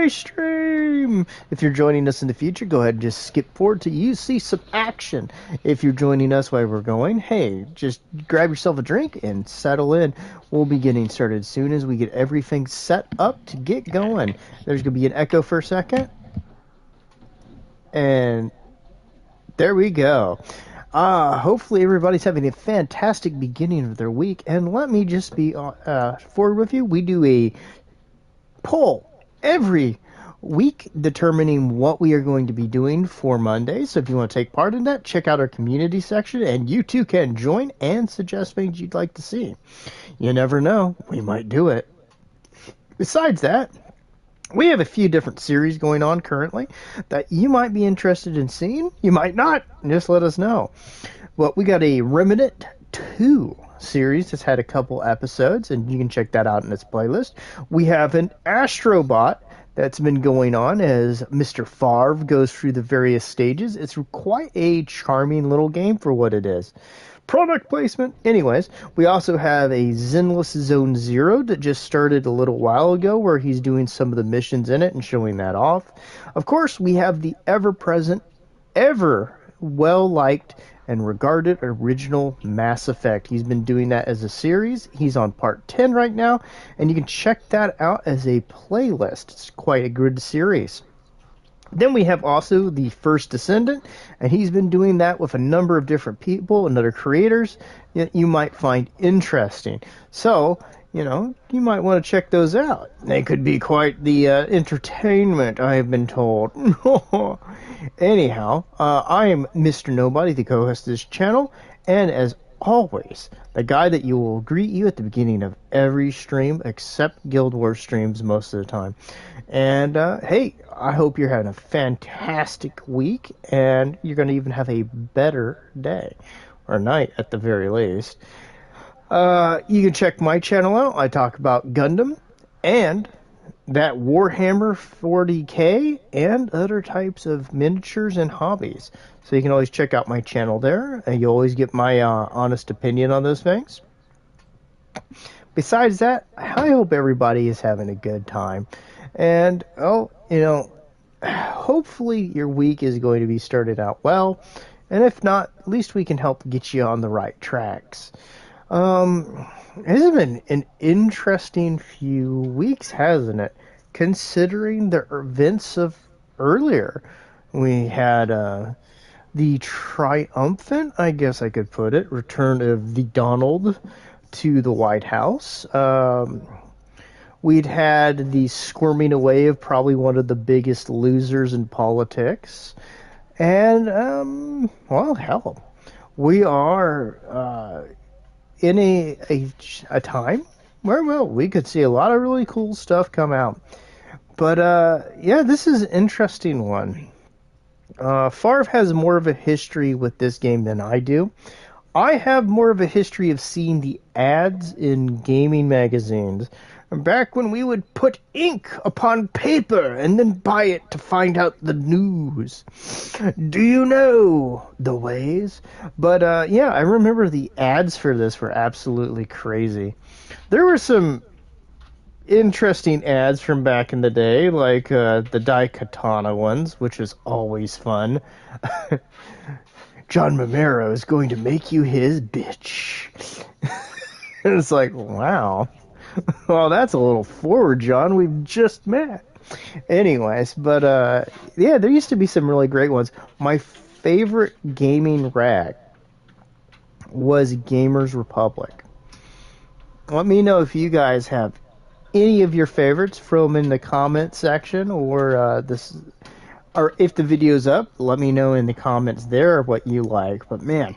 live stream. If you're joining us in the future, go ahead and just skip forward till you see some action. If you're joining us while we're going, hey, just grab yourself a drink and settle in. We'll be getting started as soon as we get everything set up to get going. There's going to be an echo for a second. And there we go. Hopefully everybody's having a fantastic beginning of their week. And let me just be forward with you. We do a poll every week determining what we are going to be doing for Monday. So if you want to take part in that, check out our community section, and you too can join and suggest things you'd like to see. You never know, we might do it. Besides that, we have a few different series going on currently that you might be interested in seeing. You might not. Just let us know. Well, we got a Remnant 2 series that's had a couple episodes, and you can check that out in its playlist. We have an Astrobot that's been going on as Mr. Favre goes through the various stages. It's quite a charming little game for what it is. Product placement. Anyways, we also have a Zenless Zone Zero that just started a little while ago where he's doing some of the missions in it and showing that off. Of course, we have the ever-present, ever well-liked and regarded original Mass Effect. He's been doing that as a series. He's on part 10 right now, and you can check that out as a playlist. It's quite a good series. Then we have also the First Descendant, and he's been doing that with a number of different people and other creators that you might find interesting. So, you might want to check those out. They could be quite the entertainment, I have been told. Anyhow, I am Mr. Nobody, the co-host of this channel, and as always, the guy that you will greet you at the beginning of every stream, except Guild Wars streams most of the time. And, hey, I hope you're having a fantastic week, and you're going to even have a better day, or night at the very least. You can check my channel out. I talk about Gundam, and that Warhammer 40k, and other types of miniatures and hobbies. So you can always check out my channel there, and you always get my honest opinion on those things. Besides that, I hope everybody is having a good time. And, hopefully your week is going to be started out well. And if not, at least we can help get you on the right tracks. It's been an interesting few weeks, hasn't it? Considering the events of earlier. We had the triumphant, I guess I could put it, return of the Donald to the White House. We'd had the squirming away of probably one of the biggest losers in politics. And, well, hell, we are in a time where, well, we could see a lot of really cool stuff come out. But, yeah, this is an interesting one. Favre has more of a history with this game than I do. I have more of a history of seeing the ads in gaming magazines. Back when we would put ink upon paper and then buy it to find out the news. Do you know the ways? But, yeah, I remember the ads for this were absolutely crazy. There were some interesting ads from back in the day, like the Daikatana ones, which is always fun. John Romero is going to make you his bitch. It's like, wow. Well, that's a little forward, John. We've just met. Anyways, but, yeah, there used to be some really great ones. My favorite gaming rag was Gamers Republic. Let me know if you guys have any of your favorites. Throw them in the comment section, or if the video's up, let me know in the comments there what you like. But man,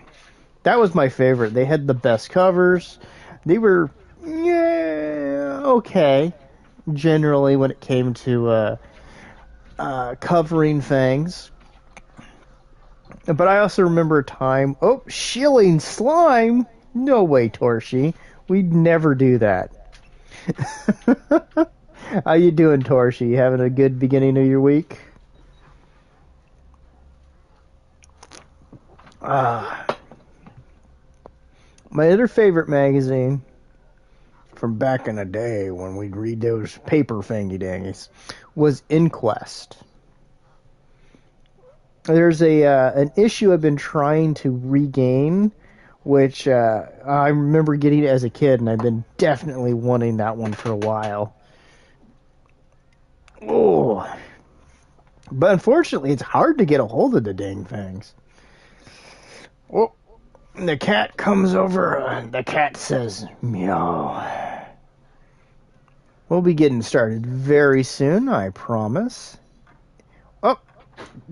that was my favorite. They had the best covers. They were, yeah, okay, generally when it came to covering things. But I also remember a time, shilling slime? No way, Torshi. We'd never do that. How you doing, Torshi? You having a good beginning of your week? My other favorite magazine from back in the day when we'd read those paper fangy-dangies was Inquest. There's an issue I've been trying to regain, which I remember getting it as a kid, and I've been definitely wanting that one for a while. Oh, but unfortunately, it's hard to get a hold of the dang things. Oh, the cat comes over. The cat says, meow. We'll be getting started very soon, I promise. Oh,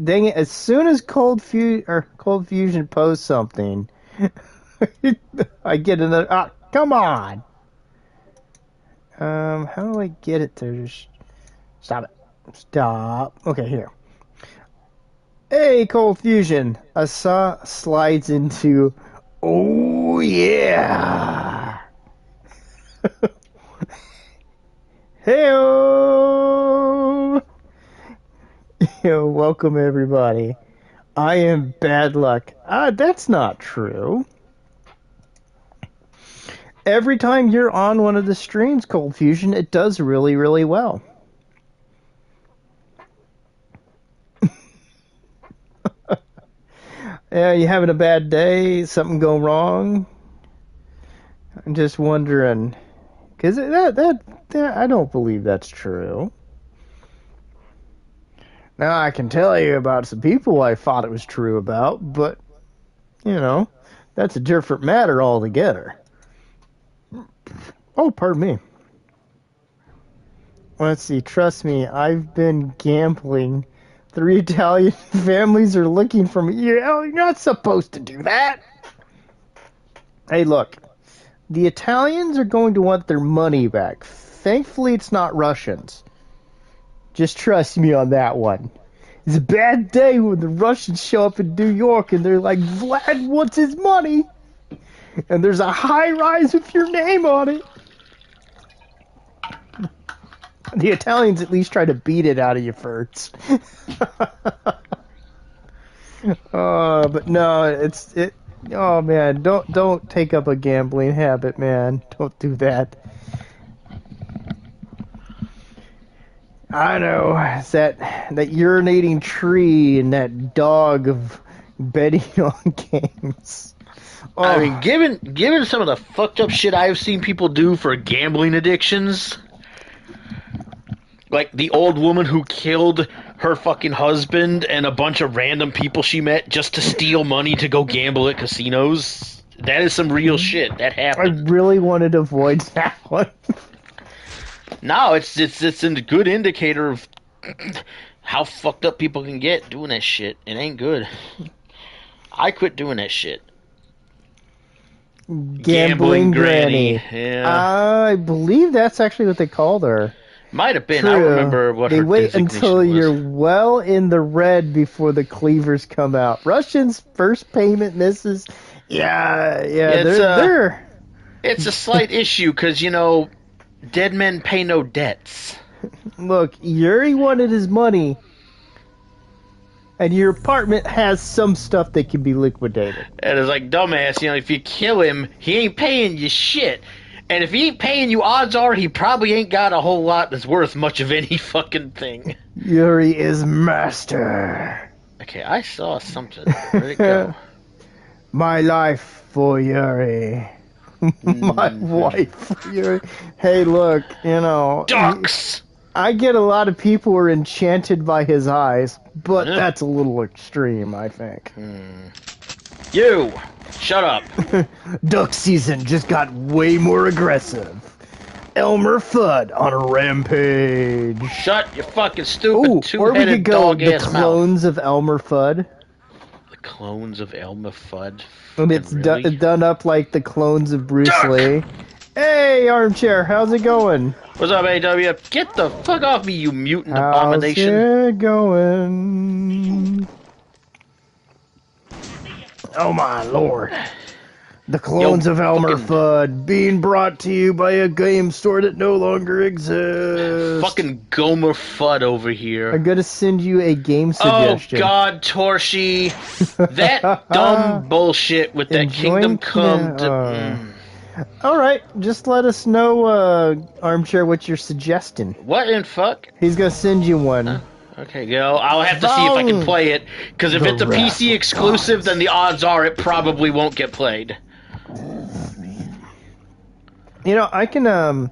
dang it. As soon as Cold Fusion posts something, I get another... Ah, come on! How do I get it to just... Stop it. Stop. Okay, here. Hey, Cold Fusion. Asa slides into... Oh, yeah! Hey-o! Yo, welcome, everybody. I am bad luck. That's not true. Every time you're on one of the streams, Cold Fusion, it does really, really well. Yeah, you having a bad day? Something go wrong? I'm just wondering, because that I don't believe that's true. Now I can tell you about some people I thought it was true about, but you know, that's a different matter altogether. Oh, pardon me. Let's see. Trust me, I've been gambling. 3 Italian families are looking for me. You're not supposed to do that. Hey, look. The Italians are going to want their money back. Thankfully, it's not Russians. Just trust me on that one. It's a bad day when the Russians show up in New York and they're like, Vlad wants his money. And there's a high rise with your name on it. The Italians at least try to beat it out of you first. But no, oh man, don't take up a gambling habit, man. Don't do that. I know, it's that urinating tree and that dog of betting on games. Oh. I mean, given some of the fucked up shit I've seen people do for gambling addictions, like the old woman who killed her fucking husband and a bunch of random people she met just to steal money to go gamble at casinos, that is some real shit. That happened. I really wanted to avoid that one. No, it's a good indicator of how fucked up people can get doing that shit. It ain't good. I quit doing that shit. Gambling Granny. Yeah. I believe that's actually what they called her. Might have been. True. I don't remember what they her wait designation until was. You're well in the red before the cleavers come out. Russians' first payment misses. Yeah, it's a slight issue because, you know, dead men pay no debts. Look, Yuri wanted his money, and your apartment has some stuff that can be liquidated. And it's like, dumbass, you know, if you kill him, he ain't paying you shit. And if he ain't paying you, odds are he probably ain't got a whole lot that's worth much of any fucking thing. Yuri is master. Okay, I saw something. Where'd it go? My life for Yuri. My wife for Yuri. Hey, look, you know... Ducks! I get a lot of people who are enchanted by his eyes, but that's a little extreme, I think. You! Shut up. Duck season just got way more aggressive. Elmer Fudd on a rampage. Shut your fucking stupid two-headed or we could go dog-ass the clones of Elmer Fudd. The clones of Elmer Fudd? And it's really? done up like the clones of Bruce Duck! Lee. Hey, Armchair, how's it going? What's up, AW? Get the fuck off me, you mutant How's abomination. it going? Oh my lord. The clones of Elmer Fudd being brought to you by a game store that no longer exists. Fucking Gomer Fudd over here. I'm gonna send you a game suggestion. Oh god, Torshi. That dumb bullshit with that Kingdom Come. All right, just let us know, Armchair, what you're suggesting. What in fuck? He's gonna send you one. Okay, go. I'll have to see if I can Vong! play it, because if The it's a Wrath PC of exclusive, then Gods. the odds are it probably won't get played. You know, I can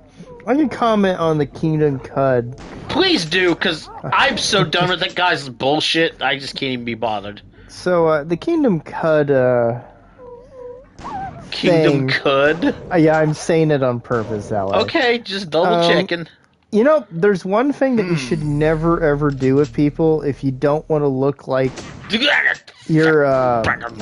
comment on the Kingdom Cud. Please do, because I'm so done with that guy's bullshit, I just can't even be bothered. So, the Kingdom Cud, Kingdom thing. Cud? Yeah, I'm saying it on purpose that way. Okay, just double checking. You know, there's one thing that you should never ever do with people if you don't want to look like you're,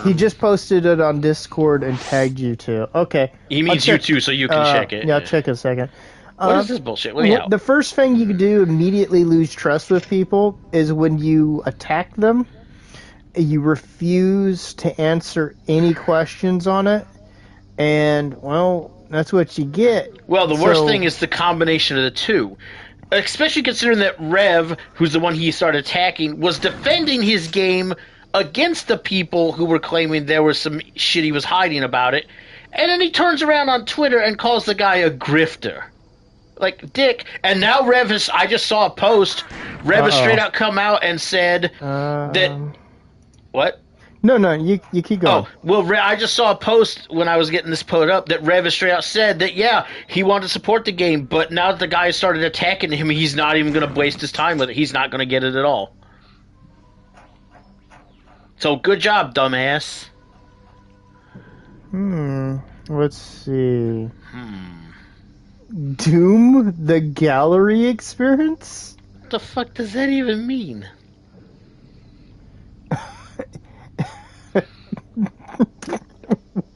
he just posted it on Discord and tagged you too. Okay. He means you too, so you can check it. Yeah, I'll check in a second. What is this bullshit? Let me help. The first thing you can do immediately lose trust with people is when you attack them, you refuse to answer any questions on it, and, well, that's what you get. Well, the worst thing is the combination of the two. Especially considering that Rev, who's the one he started attacking, was defending his game against the people who were claiming there was some shit he was hiding about it. And then he turns around on Twitter and calls the guy a grifter. Like, dick. And now Rev has... I just saw a post. Rev has straight out come out and said that... What? No, you keep going. Oh, well, I just saw a post when I was getting this put up that Rev has straight out said that, yeah, he wanted to support the game, but now that the guy started attacking him, he's not even going to waste his time with it. He's not going to get it at all. So, good job, dumbass. Let's see. Doom the Gallery Experience? What the fuck does that even mean?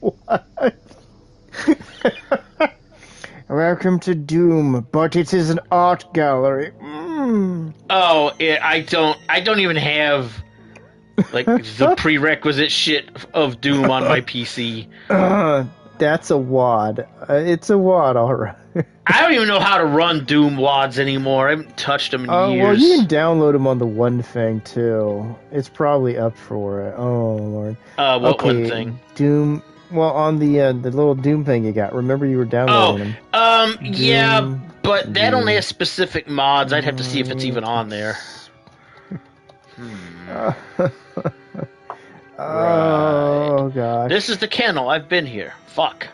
What? Welcome to Doom, but it is an art gallery. Oh, I don't even have like the prerequisite shit of Doom on my PC. That's a WAD. It's a WAD, alright. I don't even know how to run Doom WADs anymore. I haven't touched them in years. Well, you can download them on the one thing too. It's probably up for it. Oh lord. What one thing? Doom. Well, on the little Doom thing you got. Remember you were downloading them. Yeah, but that only has specific mods. I'd have to see if it's even on there. Oh gosh. This is the kennel. I've been here. Fuck.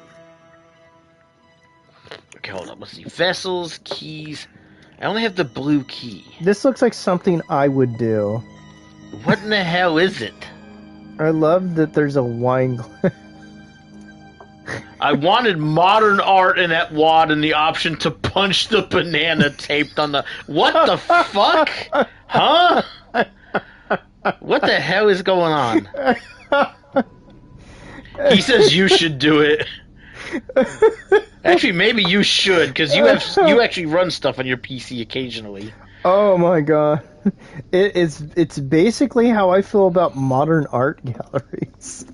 Okay, hold on. Let's see. Vessels, keys. I only have the blue key. This looks like something I would do. What in the hell is it? I love that there's a wine glass. I wanted modern art in that WAD and the option to punch the banana taped on the... What the fuck? Huh? What the hell is going on? He says you should do it. Actually, maybe you should, because you actually run stuff on your PC occasionally. Oh my god. It's basically how I feel about modern art galleries.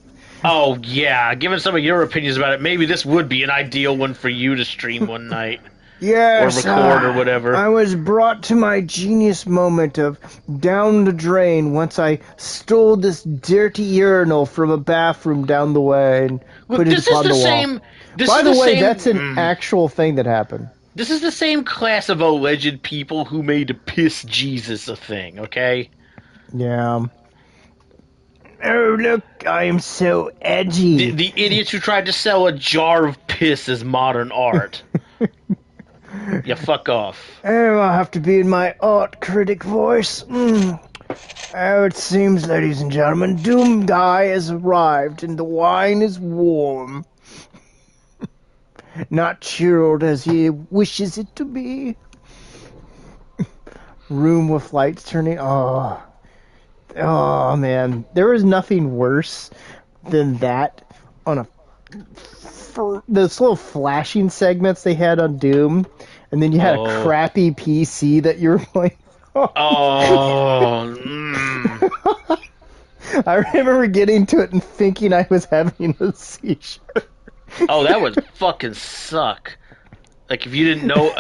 Oh, yeah. Given some of your opinions about it, maybe this would be an ideal one for you to stream one night. Yes, or record or whatever. I was brought to my genius moment of down the drain once I stole this dirty urinal from a bathroom down the way and put it upon the wall. By the way, that's an actual thing that happened. This is the same class of alleged people who made Piss Jesus a thing, okay? Yeah. Oh, look, I am so edgy. The idiots who tried to sell a jar of piss as modern art. Yeah, fuck off. Oh, I'll have to be in my art critic voice. Oh, it seems, ladies and gentlemen, Doom Guy has arrived and the wine is warm. Not chilled as he wishes it to be. Room with lights turning. Oh man, there was nothing worse than that on those little flashing segments they had on Doom, and then you had a crappy PC that you were playing. I remember getting to it and thinking I was having a seizure. Oh, that would fucking suck. Like, if you didn't know...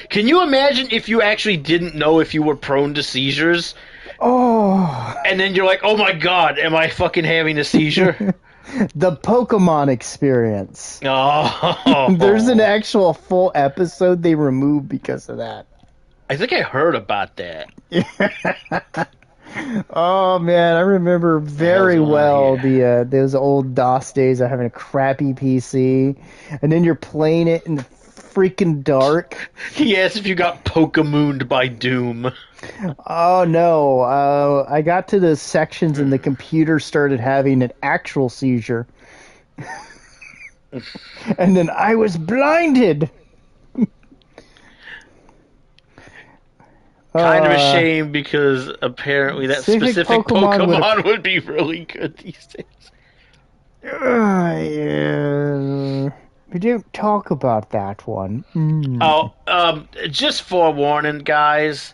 can you imagine if you actually didn't know if you were prone to seizures? Oh. And then you're like, oh my god, am I fucking having a seizure? The Pokemon experience. There's an Oh, actual full episode they removed because of that. I think I heard about that. Oh man, I remember What the hell's very going on well here? the those old DOS days of having a crappy PC, and then you're playing it in the freaking dark. He asked if you got Pokemoned by Doom. Oh no, I got to the sections and the computer started having an actual seizure, and then I was blinded. Kind of a Uh, shame because apparently that Specific specific Pokemon would Pokemon would be really good these days. yeah. We don't talk about that one. Oh, just forewarning, guys.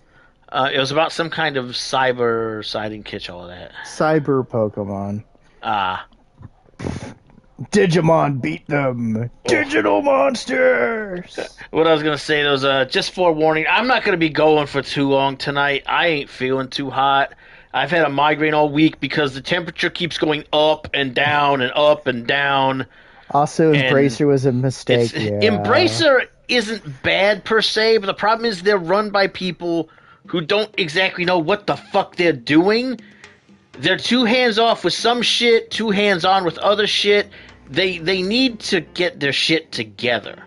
It was about some kind of cyber siding kitsch, all of that. Cyber Pokemon. Ah, Digimon beat them. oh. Digital monsters. What I was gonna say was, just forewarning. I'm not gonna be going for too long tonight. I ain't feeling too hot. I've had a migraine all week because the temperature keeps going up and down and up and down. Also, And Embracer was a mistake. it's Yeah. Embracer isn't bad per se, but the problem is they're run by people who don't exactly know what the fuck they're doing. They're too hands off with some shit, too hands on with other shit. They need to get their shit together.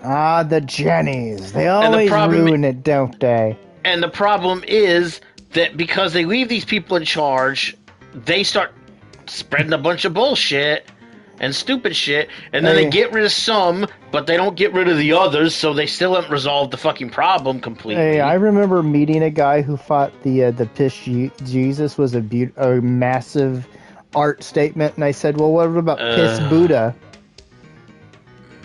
Ah, the Jennies. They And the always problem ruin it, don't they? and the problem is that because they leave these people in charge, they start spreading a bunch of bullshit and stupid shit, and then they Hey, get rid of some, but they don't get rid of the others, so they still haven't resolved the fucking problem hey, I completely. remember meeting a guy who thought the Piss Jesus was a massive art statement, and I said, well, what about Piss Uh, Buddha?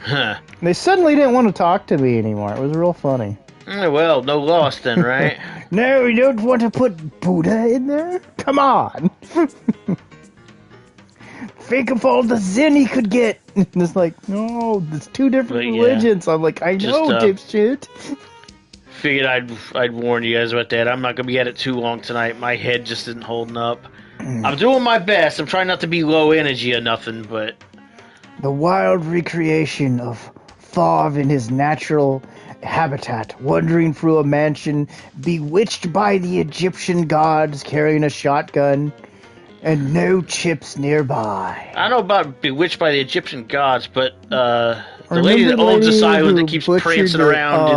huh. They suddenly didn't want to talk to me anymore. It was real funny. Well, no loss then, right? No, you don't want to put Buddha in there? Come on. Think of all the Zen he could get. And it's like, no, there's two different But yeah, religions. I'm like, I just know, dipshit. figured I'd warn you guys about that. I'm not gonna be at it too long tonight. My head just isn't holding up. I'm doing my best. I'm trying not to be low energy or nothing, but The wild recreation of Thav in his natural habitat, wandering through a mansion, bewitched by the Egyptian gods, carrying a shotgun, and no chips nearby. I don't know about bewitched by the Egyptian gods, but the lady Remember that the owns this lady island who that keeps butchered prancing the around in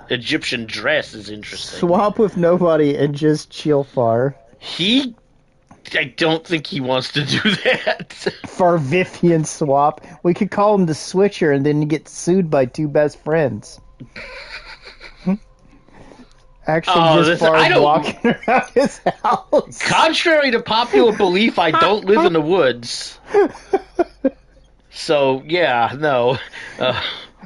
the Egyptian dress is interesting. swap with nobody and just chill far? He, I don't think he wants to do that. Farvifian swap. We could call him the Switcher and then get sued by two best friends. Actually, Oh, just I Farv don't. walking around his house. Contrary to popular belief, I don't live in the woods. So yeah, no. Uh,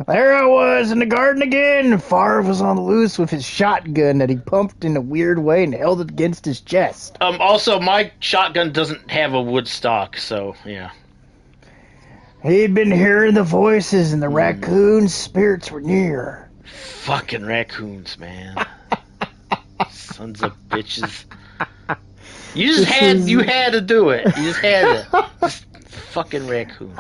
There I was in the garden again. Farv was on the loose with his shotgun that he pumped in a weird way and held it against his chest. also, my shotgun doesn't have a wood stock, so yeah. He'd been hearing the voices and the raccoon's spirits were near. Fucking raccoons, man. Sons of bitches. You had to do it. You just had to. Just fucking raccoons.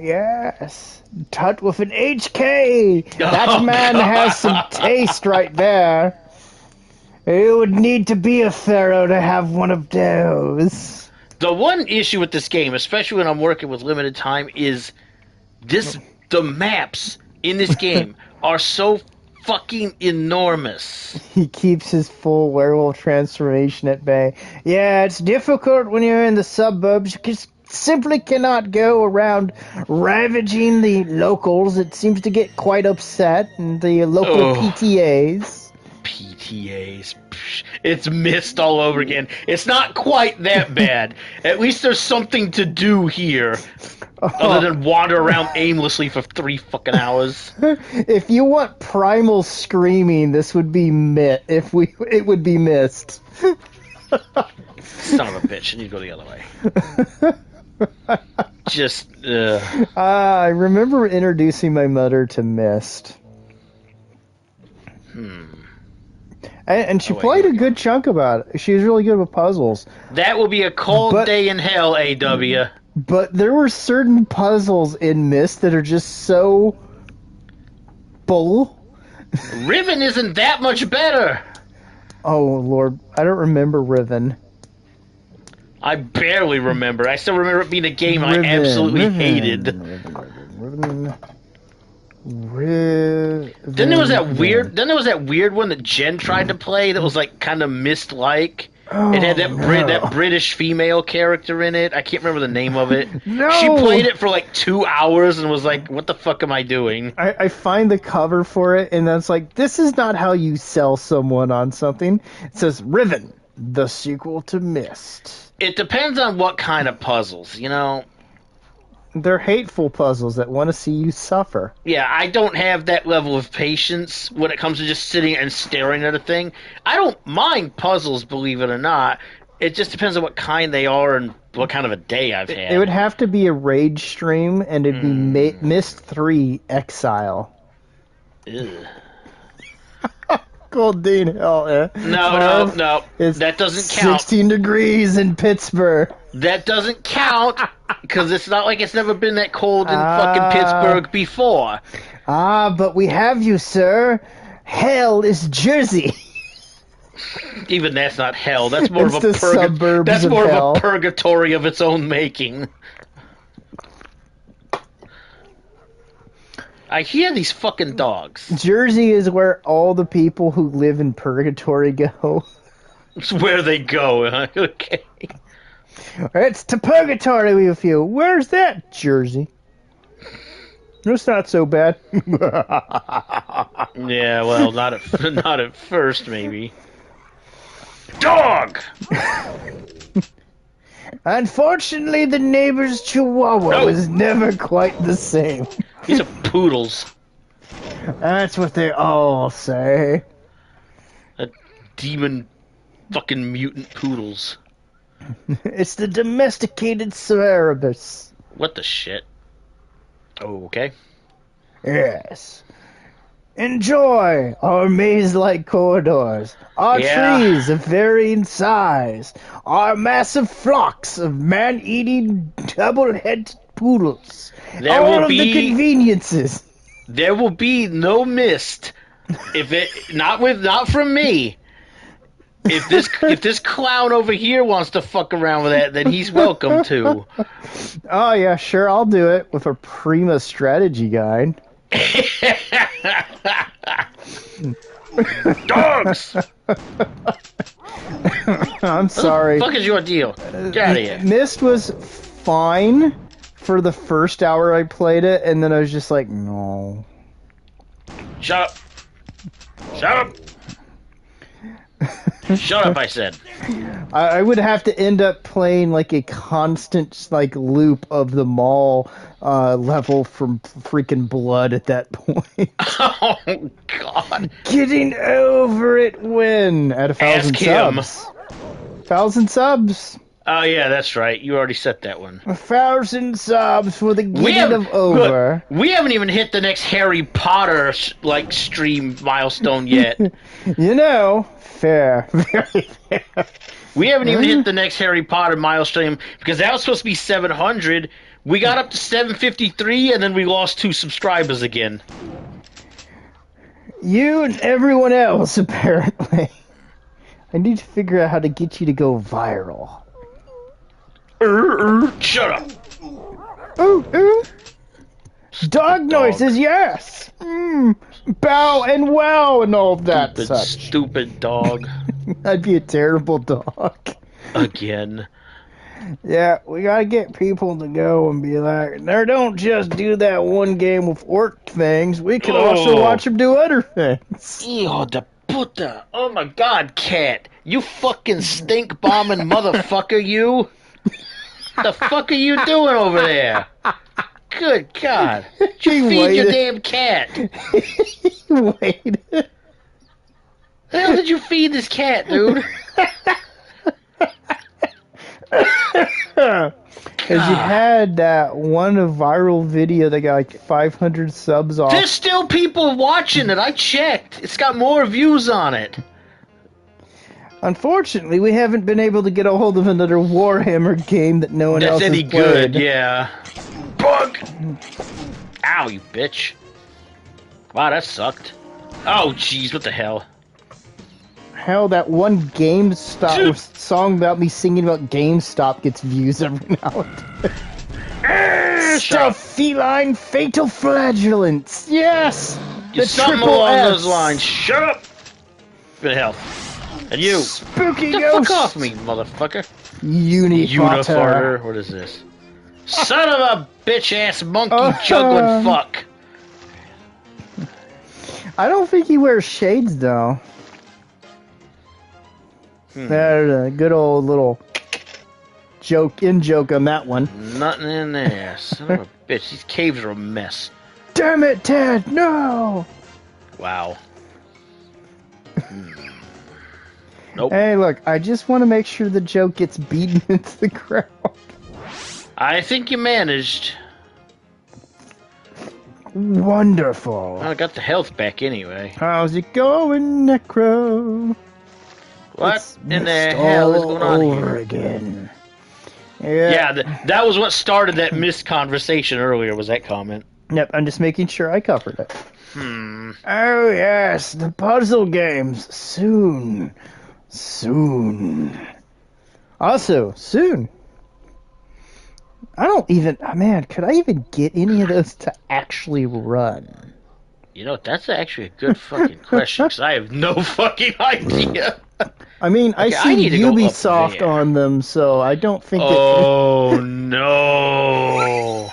Yes. Tut with an HK. That Oh, man God. has some taste right there. It would need to be a pharaoh to have one of those. The one issue with this game, especially when I'm working with limited time, is the maps in this game are so fucking enormous. He keeps his full werewolf transformation at bay. Yeah, it's difficult when you're in the suburbs. You just simply cannot go around ravaging the locals. It seems to get quite upset, and the local Oh. PTAs. PTAs. Psh, it's mist all over again. It's not quite that bad. At least there's something to do here, other than wander around aimlessly for 3 fucking hours. If you want primal screaming, this would be it would be missed. Son of a bitch, I need to go the other way. Just, I remember introducing my mother to Mist. And she Oh, wait, played here a we good chunk about it. She was really good with puzzles. That will be a cold But- day in hell, AW. But there were certain puzzles in Myst that are just so bull. Riven isn't that much better. Oh Lord, I don't remember Riven. I barely remember. I still remember it being a game I absolutely hated. Then there was that weird. Then there was that weird one that Jen tried to play that was like kind of Myst-like. It had that British female character in it. I can't remember the name of it. No! She played it for like 2 hours and was like, "What the fuck am I doing?" I find the cover for it, and that's like, this is not how you sell someone on something. It says Riven, the sequel to Myst. It depends on what kind of puzzles, you know. They're hateful puzzles that want to see you suffer. Yeah, I don't have that level of patience when it comes to just sitting and staring at a thing. I don't mind puzzles, believe it or not. It just depends on what kind they are and what kind of a day I've had. It would have to be a rage stream, and it'd be Myst 3 Exile. Ugh. Cold Dean Hell, eh? No. It's that doesn't count. 16 degrees in Pittsburgh. That doesn't count, because it's not like it's never been that cold in fucking Pittsburgh before. But we have you, sir. Hell is Jersey. Even that's not hell. That's more It's of a the suburbs That's of more hell. of a purgatory of its own making. I hear these fucking dogs. Jersey is where all the people who live in purgatory go. It's where they go. Huh? Okay. It's to purgatory with you. Where's that, Jersey? It's not so bad. Yeah, well, not at first, maybe. Dog! Unfortunately, the neighbor's chihuahua was never quite the same. These are poodles. That's what they all say. Demon fucking mutant poodles. It's the domesticated Cerberus. What the shit? Oh, okay. Yes. Enjoy our maze-like corridors, our trees of varying size, our massive flocks of man-eating double-headed poodles. All of the conveniences. There will be no Myst if it not from me. If this clown over here wants to fuck around with that, then he's welcome to. Oh yeah, sure, I'll do it with a Prima strategy guide. Dogs! I'm sorry. What the fuck is your deal? Get out of here. Myst was fine for the first hour I played it, and then I was just like, no. Shut up. Shut up. Shut up, I said. I would have to end up playing like a constant like loop of the mall level from freaking Blood at that point. Oh, God. Getting over it when at 1,000 subs. 1,000 subs. Oh, yeah, that's right. You already set that one. 1,000 subs for the getting of over. Look, we haven't even hit the next Harry Potter like stream milestone yet. You know, fair. Very fair. We haven't even hit the next Harry Potter milestone because that was supposed to be 700. We got up to 753 and then we lost 2 subscribers again. You and everyone else, apparently. I need to figure out how to get you to go viral. Shut up. Ooh. Dog noises, yes. Bow and wow and all that Stupid dog. I'd be a terrible dog. Again. Yeah, we gotta get people to go and be like, they don't just do that one game with orc things. We can also watch them do other things. Ew, the puta. Oh my God, cat. You fucking stink bombing motherfucker, you. The fuck are you doing over there? Good God. You feed your damn cat. Wait. The hell did you feed this cat, dude? Because you had that one viral video that got like 500 subs off. There's still people watching it. I checked. It's got more views on it. Unfortunately, we haven't been able to get a hold of another Warhammer game that no one That's else has any played. good, yeah. Bug! Ow, you bitch. Wow, that sucked. Oh, jeez, what the hell? Hell, that one GameStop song about me singing about GameStop gets views every now and then. Stuff feline fatal flagellants. Yes! The Something triple along Fs. those lines. Shut up! Good hell. And you. Spooky Get the ghost. fuck off me, motherfucker. Unipotter. What is this? Son of a bitch-ass monkey juggling fuck. I don't think he wears shades, though. There's a good old little joke on that one. Nothing in there. Son of a bitch. These caves are a mess. Damn it, Ted! No! Wow. Nope. Hey, look, I just want to make sure the joke gets beaten into the ground. I think you managed. Wonderful. I got the health back anyway. How's it going, Necro? What It's in the hell is going on over here? again. Yeah, that was what started that missed conversation earlier, was that comment. Yep, I'm just making sure I covered it. Hmm. Oh, yes, the puzzle games. Soon. Also, soon. I don't even... man, could I even get any of those to actually run? You know, that's actually a good fucking question, because I have no fucking idea. I mean, Okay, I I need see to go up Ubisoft there. on them, so I don't think Oh, no.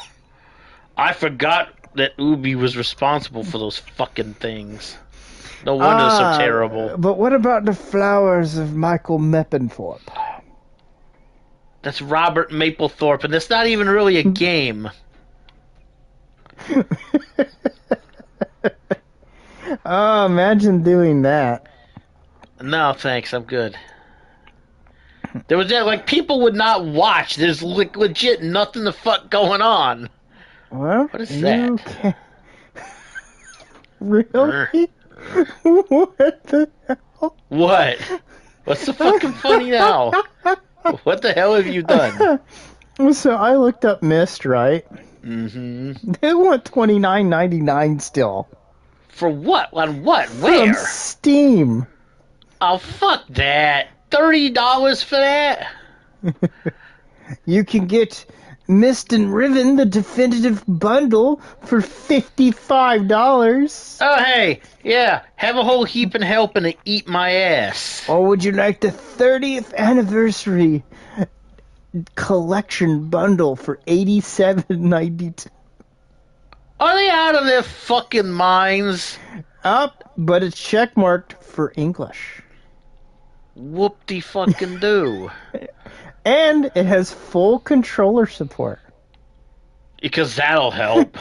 I forgot that Ubi was responsible for those fucking things. No wonder it's so terrible. But what about the flowers of Michael Meppenthorpe? That's Robert Mapplethorpe, and that's not even really a game. Oh, imagine doing that. No, thanks, I'm good. There was that, like, people would not watch. There's legit nothing the fuck going on. Well, What is that? Can... Really? What the hell? What? What's so fucking funny now? What the hell have you done? So I looked up Myst, right? Mm-hmm. They want $29.99 still. For what? On what? Where? From Steam. Oh, fuck that. $30 for that? You can get Mist and Riven, the definitive bundle, for $55. Oh, hey. Yeah, have a whole heap and help and eat my ass. Or would you like the 30th anniversary collection bundle for $87.92? Are they out of their fucking minds? Up, but it's checkmarked for English. Whoop-de-fucking-do. And it has full controller support. Because that'll help.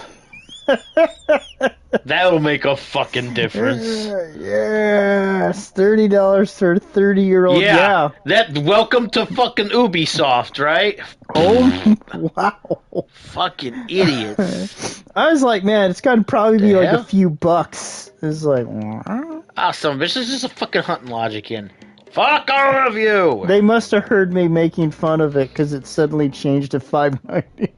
That'll make a fucking difference. Yes, $30 for a 30-year-old. Yeah. That welcome to fucking Ubisoft, right? Oh, wow. Fucking idiots. I was like, man, it's got to probably be like hell? a few bucks. It's like, what? Ah, some bitch, there's just a fucking hunting logic in. Fuck all of you! They must have heard me making fun of it because it suddenly changed to $5.99.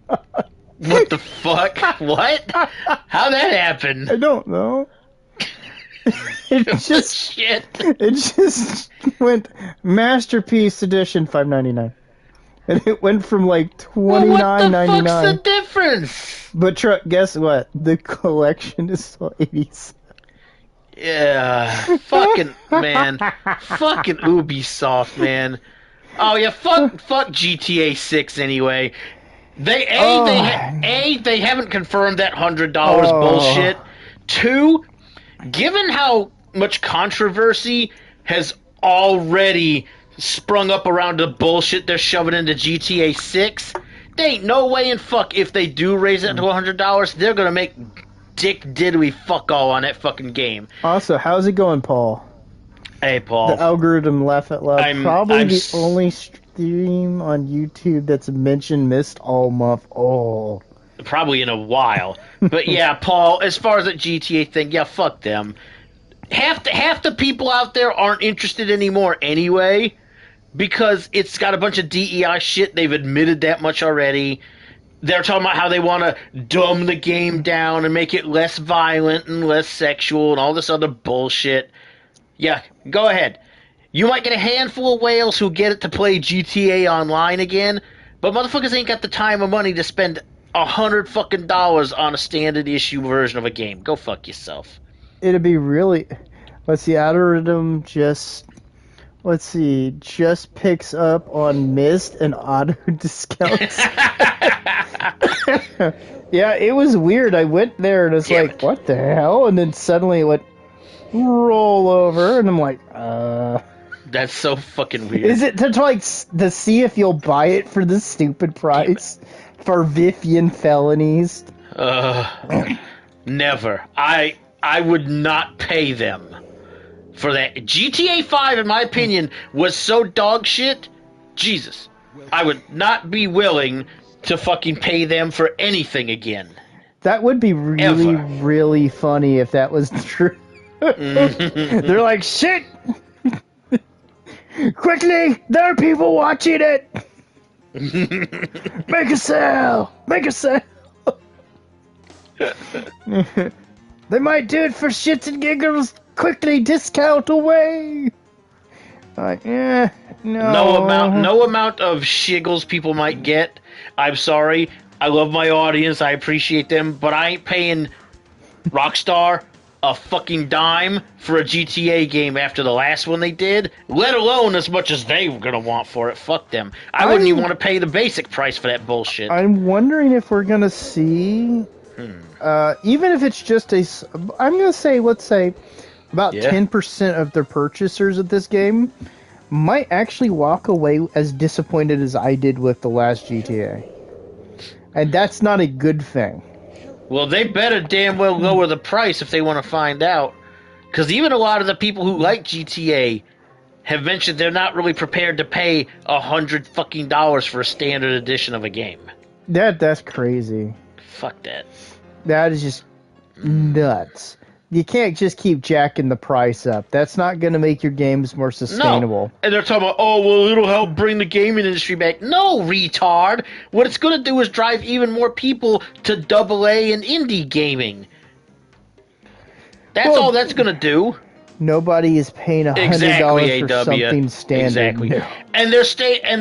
What the fuck? What? How'd that happen? I don't know. It just Shit. it just went Masterpiece Edition $5.99, and it went from like Well, what the fuck's the $29.99. difference? But guess what? The collection is still $87. Yeah, fucking man, fucking Ubisoft, man. Oh yeah, fuck GTA 6 anyway. They haven't confirmed that $100 bullshit. Two, given how much controversy has already sprung up around the bullshit they're shoving into GTA 6, there ain't no way in fuck if they do raise it to $100, they're gonna make dick diddly fuck all on that fucking game. Also, how's it going, Paul? Hey, Paul. The algorithm laugh out loud. I'm the only stream on YouTube that's mentioned Myst all month. Oh. Probably in a while. But yeah, Paul, as far as the GTA thing, yeah, fuck them. half the people out there aren't interested anymore anyway, because it's got a bunch of DEI shit. They've admitted that much already. They're talking about how they want to dumb the game down and make it less violent and less sexual and all this other bullshit. Yeah, go ahead. You might get a handful of whales who get it to play GTA Online again, but motherfuckers ain't got the time or money to spend $100 on a standard issue version of a game. Go fuck yourself. It'd be really. Let's see, algorithm just. Let's see, just picks up on missed and auto discounts. Yeah, it was weird. I went there and it's like, what the hell? And then suddenly it went roll over, and I'm like, That's so fucking weird. Is it to see if you'll buy it for the stupid price for Vivian felonies? Never. I would not pay them for that. GTA 5, in my opinion, was so dog shit. Jesus. I would not be willing to fucking pay them for anything again. That would be really, really funny if that was true. They're like, shit! Quickly! There are people watching it! Make a sale! Make a sale! They might do it for shits and giggles. Quickly discount away. Like, no. No amount of shiggles people might get. I'm sorry. I love my audience. I appreciate them, but I ain't paying Rockstar a fucking dime for a GTA game after the last one they did, let alone as much as they were gonna want for it. Fuck them. I wouldn't even want to pay the basic price for that bullshit. I'm wondering if we're gonna see, even if it's just I'm gonna say, let's say, about 10% of their purchasers of this game might actually walk away as disappointed as I did with the last GTA. And that's not a good thing. Well, they better damn well lower the price if they want to find out. Because even a lot of the people who like GTA have mentioned they're not really prepared to pay $100 for a standard edition of a game. That's crazy. Fuck that. That is just nuts. You can't just keep jacking the price up. That's not going to make your games more sustainable. No. And they're talking about, oh, well, it'll help bring the gaming industry back. No, retard. What it's going to do is drive even more people to AA and indie gaming. That's all that's going to do. Nobody is paying $100 for something standard. Exactly. No. And the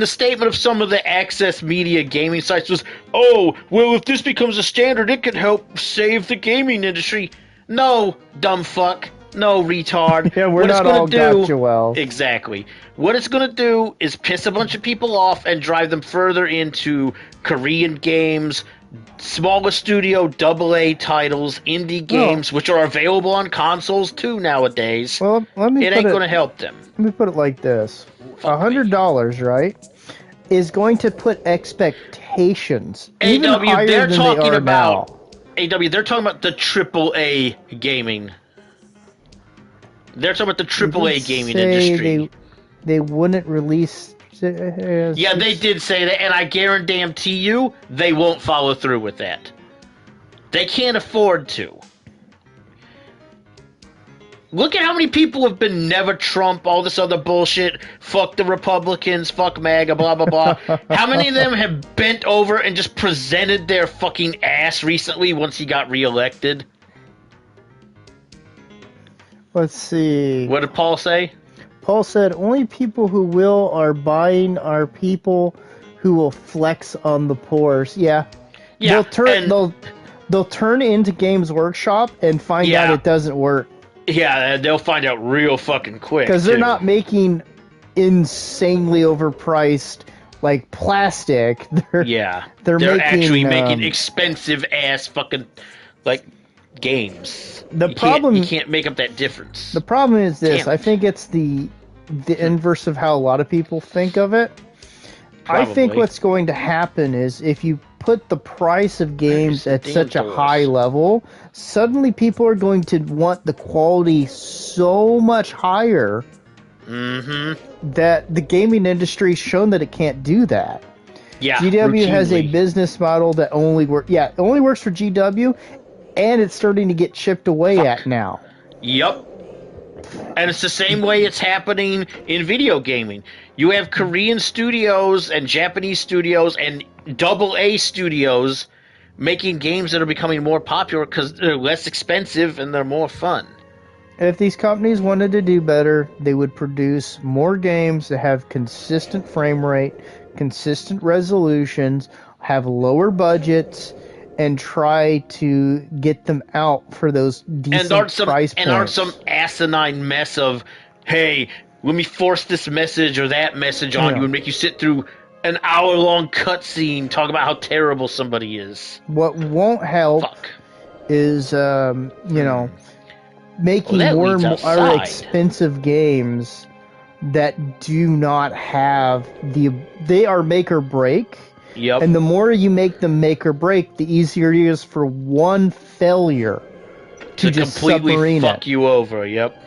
statement of some of the Access Media gaming sites was, oh, well, if this becomes a standard, it could help save the gaming industry. No, dumb fuck. No, retard. Yeah, we're not all gotcha well. Exactly. What it's going to do is piss a bunch of people off and drive them further into Korean games, smaller studio AA titles, indie games, which are available on consoles too nowadays. Well, it ain't going to help them. Let me put it like this. $100, right, is going to put expectations even higher they're than talking they are about now. they're talking about the AAA gaming. They're talking about the AAA gaming industry. They wouldn't release. Yeah, they did say that, and I guarantee you they won't follow through with that. They can't afford to. Look at how many people have been never Trump, all this other bullshit, fuck the Republicans, fuck MAGA, blah, blah, blah. How many of them have bent over and just presented their fucking ass recently once he got reelected? Let's see. What did Paul say? Paul said, only people who are buying are people who will flex on the poor. Yeah. They'll turn into Games Workshop and find out it doesn't work. Yeah, they'll find out real fucking quick. Because they're not making insanely overpriced, like, plastic. They're actually making expensive ass fucking, like, games. You can't make up that difference. The problem is this. I think it's the inverse of how a lot of people think of it. Probably. I think what's going to happen is if you put the price of games at such a high level, suddenly people are going to want the quality so much higher that the gaming industry's shown that it can't do that. Yeah, GW has a business model that only only works for GW, and it's starting to get chipped away at now. Yep. And it's the same way it's happening in video gaming. You have Korean studios and Japanese studios and AA studios making games that are becoming more popular because they're less expensive and they're more fun. If these companies wanted to do better, they would produce more games that have consistent frame rate, consistent resolutions, have lower budgets, and try to get them out for those decent price points. And aren't some asinine mess of, hey, let me force this message or that message on you and make you sit through an hour-long cutscene talking about how terrible somebody is. What won't help is, making more and more expensive games that do not have they are make or break. Yep. And the more you make them make or break, the easier it is for one failure to just completely fuck you over. Yep.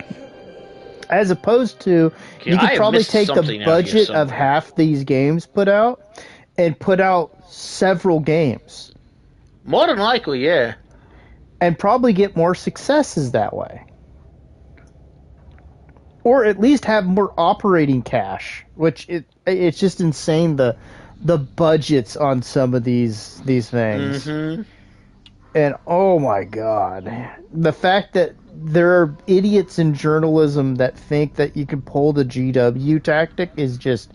As opposed to, you could probably take the budget of half these games put out and put out several games. More than likely, yeah. And probably get more successes that way. Or at least have more operating cash, which it's just insane the budgets on some of these things. Mm-hmm. And oh my god, the fact that there are idiots in journalism that think that you can pull the GW tactic is just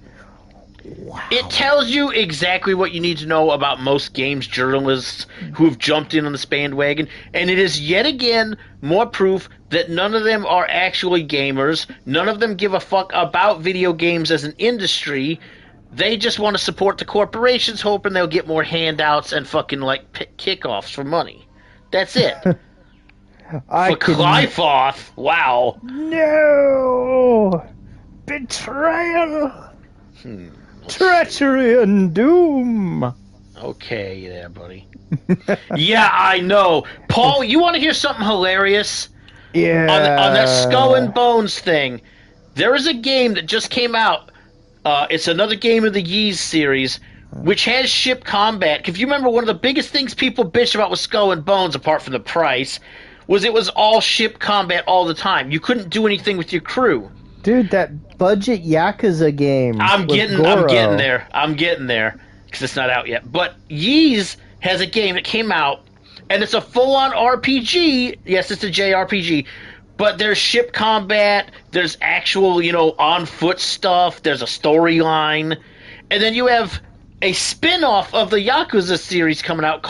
wow. It tells you exactly what you need to know about most games journalists who have jumped in on this bandwagon, and it is yet again more proof that none of them are actually gamers. None of them give a fuck about video games as an industry. They just want to support the corporations, hoping they'll get more handouts and fucking kickoffs for money. That's it. For Clyfoth, wow. No! Betrayal! Treachery and doom! Okay there, buddy. Yeah, I know. Paul, you want to hear something hilarious? Yeah. On that Skull and Bones thing, there is a game that just came out. It's another game of the Ys series, which has ship combat. If you remember, one of the biggest things people bitched about with Skull and Bones, apart from the price, was it was all ship combat all the time. You couldn't do anything with your crew. Dude, that budget Yakuza game. I'm getting there, because it's not out yet. But Ys has a game that came out, and it's a full-on RPG. Yes, it's a JRPG. But there's ship combat, there's actual, on-foot stuff, there's a storyline. And then you have a spin-off of the Yakuza series coming out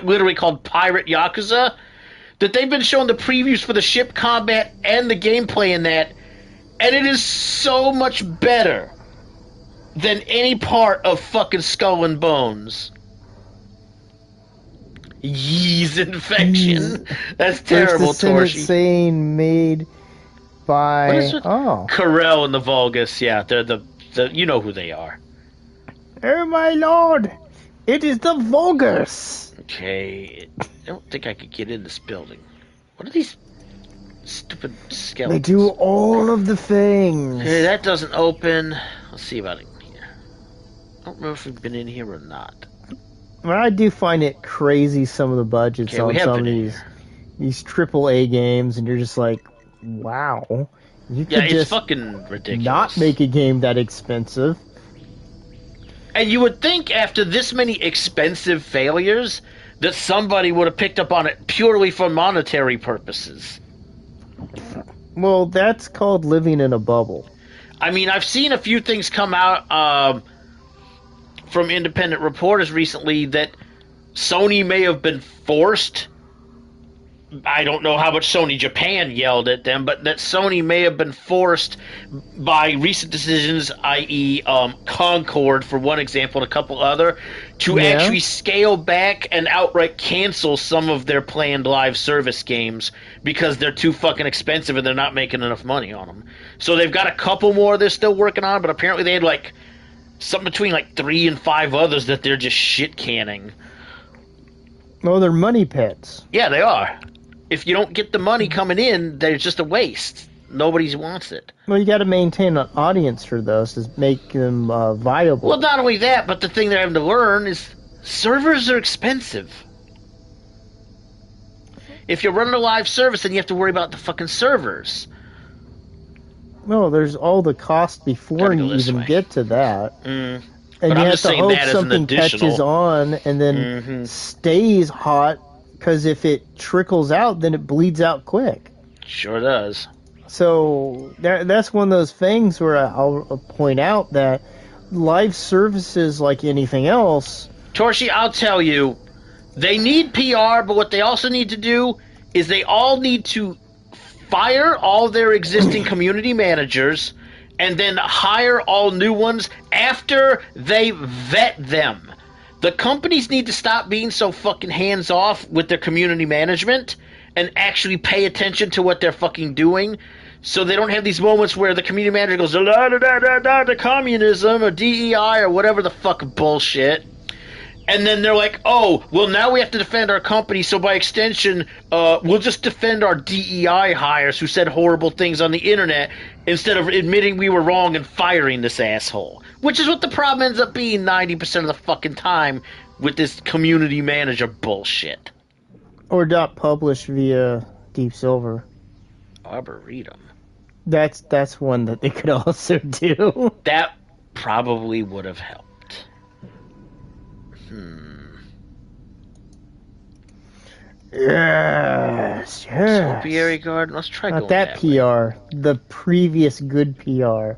literally called Pirate Yakuza, that they've been showing the previews for the ship combat and the gameplay in that, and it is so much better than any part of fucking Skull and Bones. Ys infection. That's terrible, Torshi. Saying made by Corel and the Vulgus. Yeah, they're the you know who they are. Oh my lord, it is the Vulgus. Okay, I don't think I could get in this building. What are these stupid skeletons? They do all of the things. Okay, that doesn't open. Let's see about it here. I don't remember if we've been in here or not. Well, I do find it crazy, some of the budgets on some of these AAA games, and you're just like, wow. You could it's fucking ridiculous. Not make a game that expensive. And you would think after this many expensive failures that somebody would have picked up on it purely for monetary purposes. Well, that's called living in a bubble. I mean, I've seen a few things come out from independent reporters recently that Sony may have been forced. I don't know how much Sony Japan yelled at them, but that Sony may have been forced by recent decisions, i.e. Concord, for one example, and a couple other, to actually scale back and outright cancel some of their planned live service games because they're too fucking expensive and they're not making enough money on them. So they've got a couple more they're still working on, but apparently they had something between 3 and 5 others that they're just shit canning. Oh, they're money pits. Yeah, they are. If you don't get the money coming in, they're just a waste. Nobody wants it. Well, you got to maintain an audience for those to make them viable. Well, not only that, but the thing they're having to learn is servers are expensive. If you're running a live service, then you have to worry about the fucking servers. No, there's all the cost before Gotta you go this even way. get to that. Mm. And But you I'm have just to saying hope that as an something catches additional. on and then Hmm. stays hot, because if it trickles out, then it bleeds out quick. Sure does. So that's one of those things where I'll point out that live services, like anything else. Torshi, I'll tell you, they need PR, but what they also need to do is they all need to fire all their existing community managers and then hire all new ones after they vet them. The companies need to stop being so fucking hands off with their community management and actually pay attention to what they're fucking doing, so they don't have these moments where the community manager goes da da da da da da communism or DEI or whatever the fuck bullshit, and then they're like, oh, well, now we have to defend our company, so by extension, we'll just defend our DEI hires who said horrible things on the internet instead of admitting we were wrong and firing this asshole. Which is what the problem ends up being 90% of the fucking time with this community manager bullshit. Or not published via Deep Silver. Arboretum. That's one that they could also do. That probably would have helped. Yes, yes. Topiary Garden. Let's try Not going that that way. PR. The previous good PR.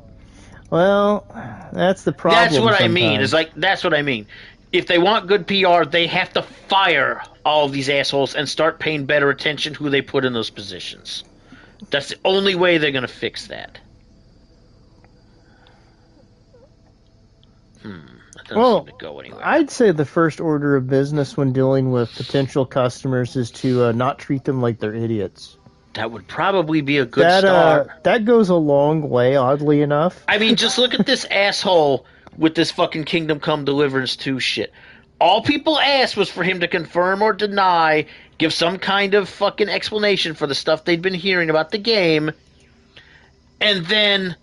Well, that's the problem. That's what I mean. sometimes. Is like that's what I mean. If they want good PR, they have to fire all of these assholes and start paying better attention who they put in those positions. That's the only way they're going to fix that. That doesn't seem to go anywhere. I'd say the first order of business when dealing with potential customers is to not treat them like they're idiots. That would probably be a good start. That goes a long way, oddly enough. I mean, just look at this asshole with this fucking Kingdom Come Deliverance 2 shit. All people asked was for him to confirm or deny, give some kind of fucking explanation for the stuff they'd been hearing about the game, and then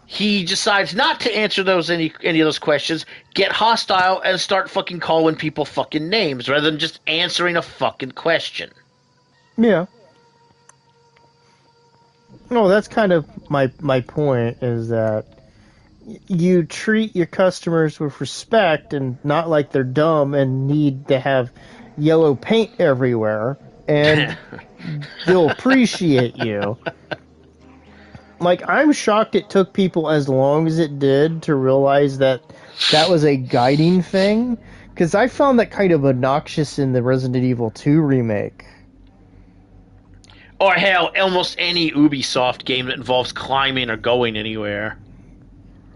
he decides not to answer any of those questions, get hostile, and start fucking calling people fucking names rather than just answering a fucking question. Yeah. No, that's kind of my point, is that you treat your customers with respect and not like they're dumb and need to have yellow paint everywhere, and they'll appreciate you. Like, I'm shocked it took people as long as it did to realize that was a guiding thing, because I found that kind of obnoxious in the Resident Evil 2 remake. Or hell, almost any Ubisoft game that involves climbing or going anywhere.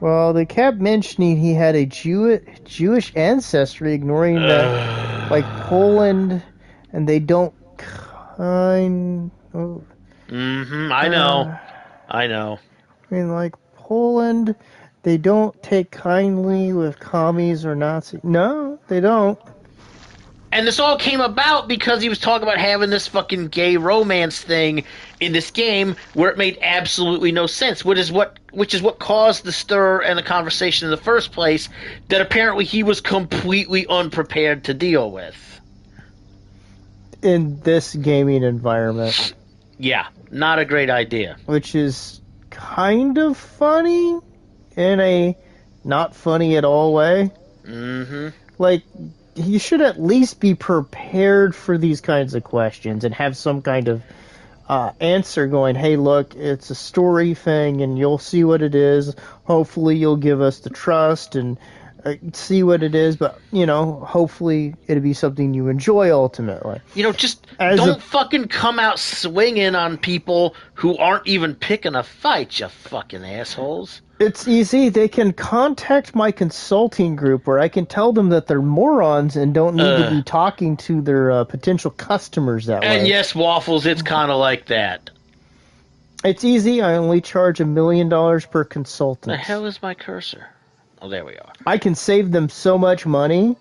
Well, they kept mentioning he had a Jewish ancestry, ignoring that, like, Poland, and they don't kind of... I know. I know. I mean, like, Poland, they don't take kindly with commies or Nazis. No, they don't. And this all came about because he was talking about having this fucking gay romance thing in this game where it made absolutely no sense, which is what caused the stir and the conversation in the first place that apparently he was completely unprepared to deal with. In this gaming environment. Yeah, not a great idea. Which is kind of funny in a not funny at all way. Mm-hmm. Like, you should at least be prepared for these kinds of questions and have some kind of answer going, hey, look, it's a story thing and you'll see what it is. Hopefully you'll give us the trust and see what it is, but, hopefully it'll be something you enjoy ultimately. Just don't fucking come out swinging on people who aren't even picking a fight, you fucking assholes. It's easy. They can contact my consulting group where I can tell them that they're morons and don't need to be talking to their potential customers that way. And yes, Waffles, it's kind of like that. It's easy. I only charge $1 million per consultant. The hell is my cursor? Oh, there we are. I can save them so much money.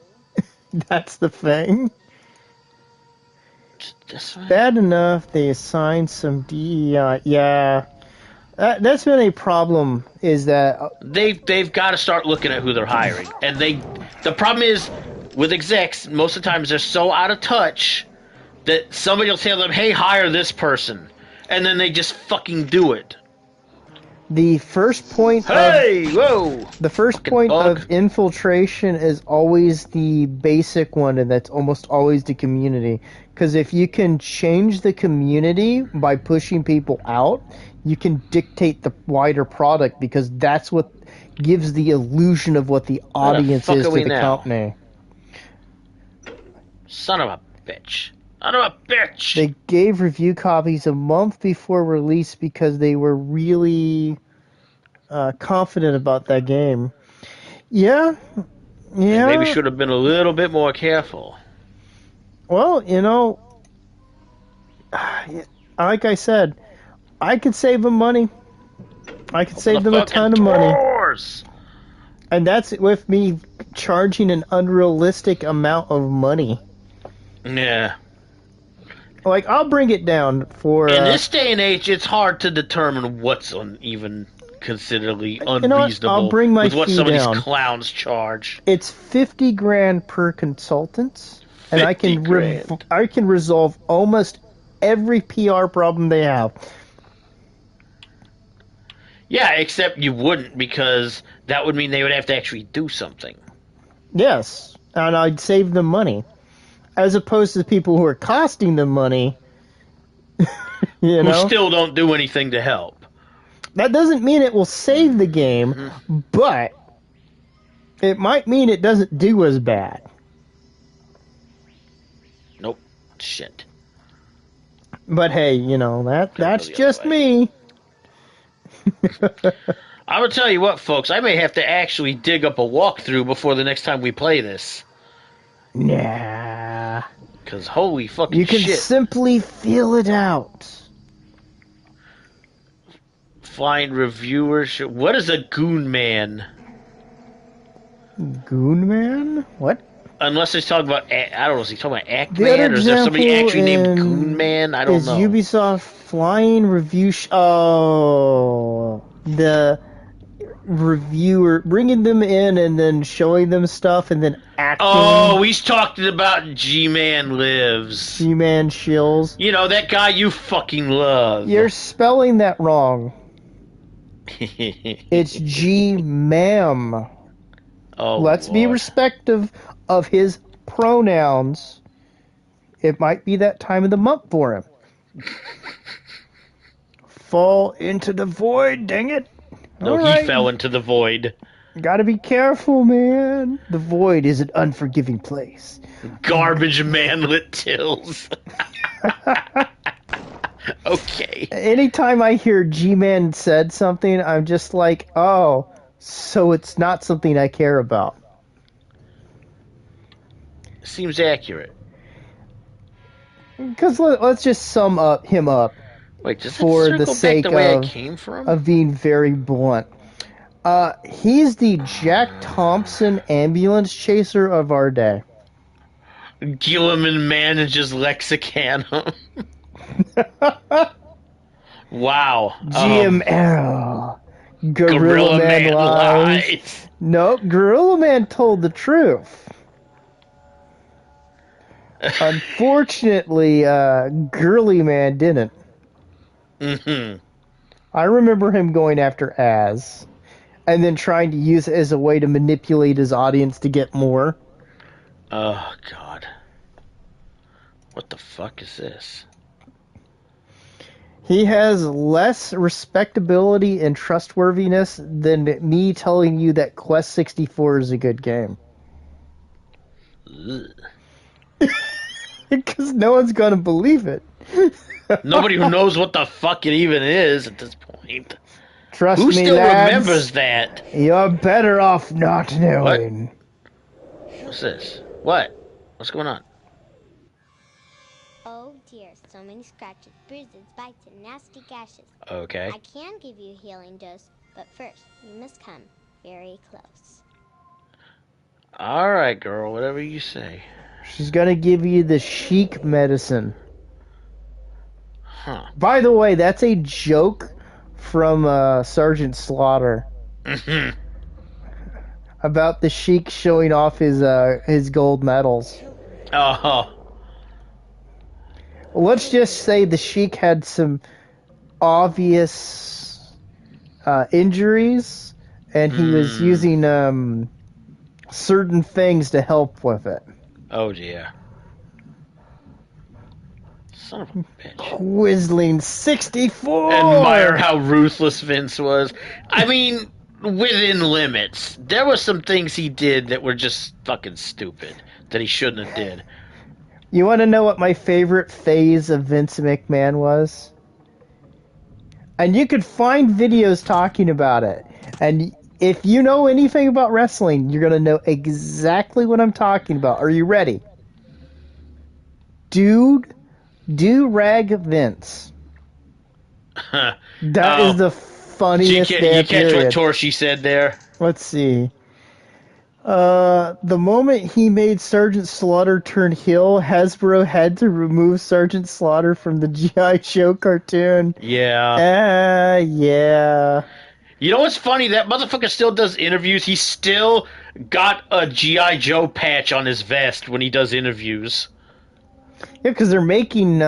That's the thing. This way? Bad enough they assigned some DEI. Yeah. That's been a problem, is that... They've got to start looking at who they're hiring. And the problem is, with execs, most of the times they're so out of touch that somebody will tell them, hey, hire this person. And then they just fucking do it. The first point of Hey, whoa! the first Fucking point bug. of infiltration is always the basic one, and that's almost always the community. Because if you can change the community by pushing people out, you can dictate the wider product, because that's what gives the illusion of what the Where the audience fuck is are to we the now? company. Son of a bitch. Son of a bitch! They gave review copies a month before release because they were really confident about that game. Yeah, They maybe yeah. should have been a little bit more careful. Well, like I said, I could save them money. I could Open the save them a fucking ton of money. doors! And that's with me charging an unrealistic amount of money. Yeah. Like, I'll bring it down for... In this day and age, it's hard to determine what's even considerably you know what? I'll unreasonable bring my with what fee some of these down. clowns charge. It's 50 grand per consultant, and 50 grand. I can resolve almost every PR problem they have. Yeah, except you wouldn't, because that would mean they would have to actually do something. Yes, and I'd save them money. As opposed to the people who are costing them money, Who still don't do anything to help. That doesn't mean it will save the game, but it might mean it doesn't do as bad. Nope. Shit. But hey, that's the just other way. me. I'm gonna tell you what, folks. I may have to actually dig up a walkthrough before the next time we play this. Nah. Because holy fucking You can shit. simply feel it out. Find reviewers. What is a goon man? Goon Man? What? Unless he's talking about, I don't know, is he talking about Act The other Man, or is there somebody example actually named Goon Man? I don't is know. Ubisoft flying review... the reviewer, bringing them in and then showing them stuff and then acting. Oh, he's talking about G-Man Lives. G-Man Shills. You know, that guy you fucking love. You're spelling that wrong. It's G-Mam. Oh, Let's be Lord. respectful of his pronouns. It might be that time of the month for him. Fall into the void, dang it. No, he fell into the void. Gotta be careful, man. The void is an unforgiving place. Garbage manlet tills. Okay. Anytime I hear G-Man said something, I'm just like, oh, so it's not something I care about. Seems accurate. Because let's just sum him up. Wait, does for it the circle sake back the way of, I came from? of being very blunt. He's the Jack Thompson ambulance chaser of our day. Gilliman manages Lexicanum. Wow. GM Arrow. Gorilla Man lies. lies. Nope, Gorilla Man told the truth. Unfortunately, Girly Man didn't. Mm-hmm. I remember him going after Az, and then trying to use it as a way to manipulate his audience to get more. Oh, God. What the fuck is this? He has less respectability and trustworthiness than me telling you that Quest 64 is a good game. Because no one's going to believe it. Nobody who knows what the fuck it even is at this point. Trust Who me, still lads, remembers that? You're better off not knowing. What's this? What? What's going on? Oh dear, so many scratches, bruises, bites, and nasty gashes. Okay. I can give you a healing dose, but first, you must come very close. Alright, girl, whatever you say. She's going to give you the chic medicine. Huh. By the way, that's a joke from Sergeant Slaughter. Mm-hmm. About the Sheik showing off his gold medals. Oh. Let's just say the Sheik had some obvious injuries, and he was using certain things to help with it. Oh, dear. Son of a bitch. Whistling 64! Admire how ruthless Vince was. I mean, within limits. There were some things he did that were just fucking stupid that he shouldn't have did. You want to know what my favorite phase of Vince McMahon was? And you could find videos talking about it. And if you know anything about wrestling, you're going to know exactly what I'm talking about. Are you ready? Do-rag Vince. That is the funniest damn You catch period. what Torchy said there? Let's see. The moment he made Sergeant Slaughter turn heel, Hasbro had to remove Sergeant Slaughter from the G.I. Joe cartoon. Yeah. Yeah. You know what's funny? That motherfucker still does interviews. He still got a G.I. Joe patch on his vest when he does interviews. Yeah, because they're making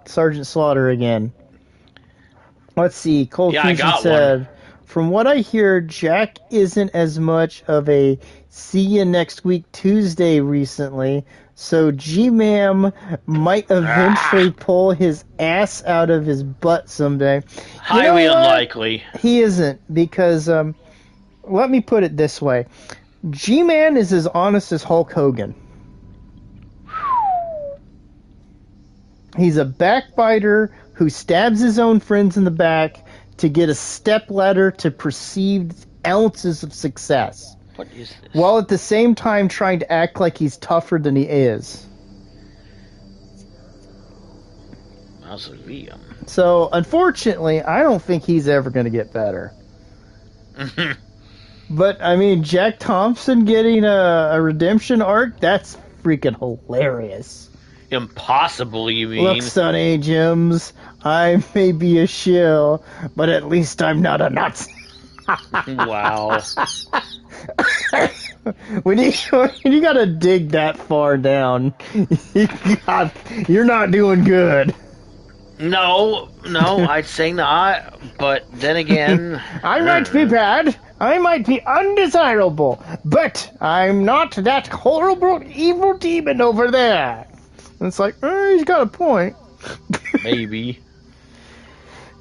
Sergeant Slaughter again. Let's see. Cold Yeah, I Fusion got said, one. from what I hear, Jack isn't as much of a see you next week Tuesday recently, so G-Man might eventually pull his ass out of his butt someday. Highly You know what? unlikely. He isn't, because, let me put it this way. G-Man is as honest as Hulk Hogan. He's a backbiter who stabs his own friends in the back to get a stepladder to perceived ounces of success, What is this? while at the same time trying to act like he's tougher than he is. Mausoleum. So, unfortunately, I don't think he's ever going to get better. But, I mean, Jack Thompson getting a redemption arc, that's freaking hilarious. Impossible, you mean? Look, Sonny Jims, I may be a shill, but at least I'm not a Nazi. Wow. when you gotta dig that far down, you're not doing good. No, I'd say not. But then again... I might be bad, I might be undesirable, but I'm not that horrible, evil demon over there. And it's like, he's got a point. Maybe.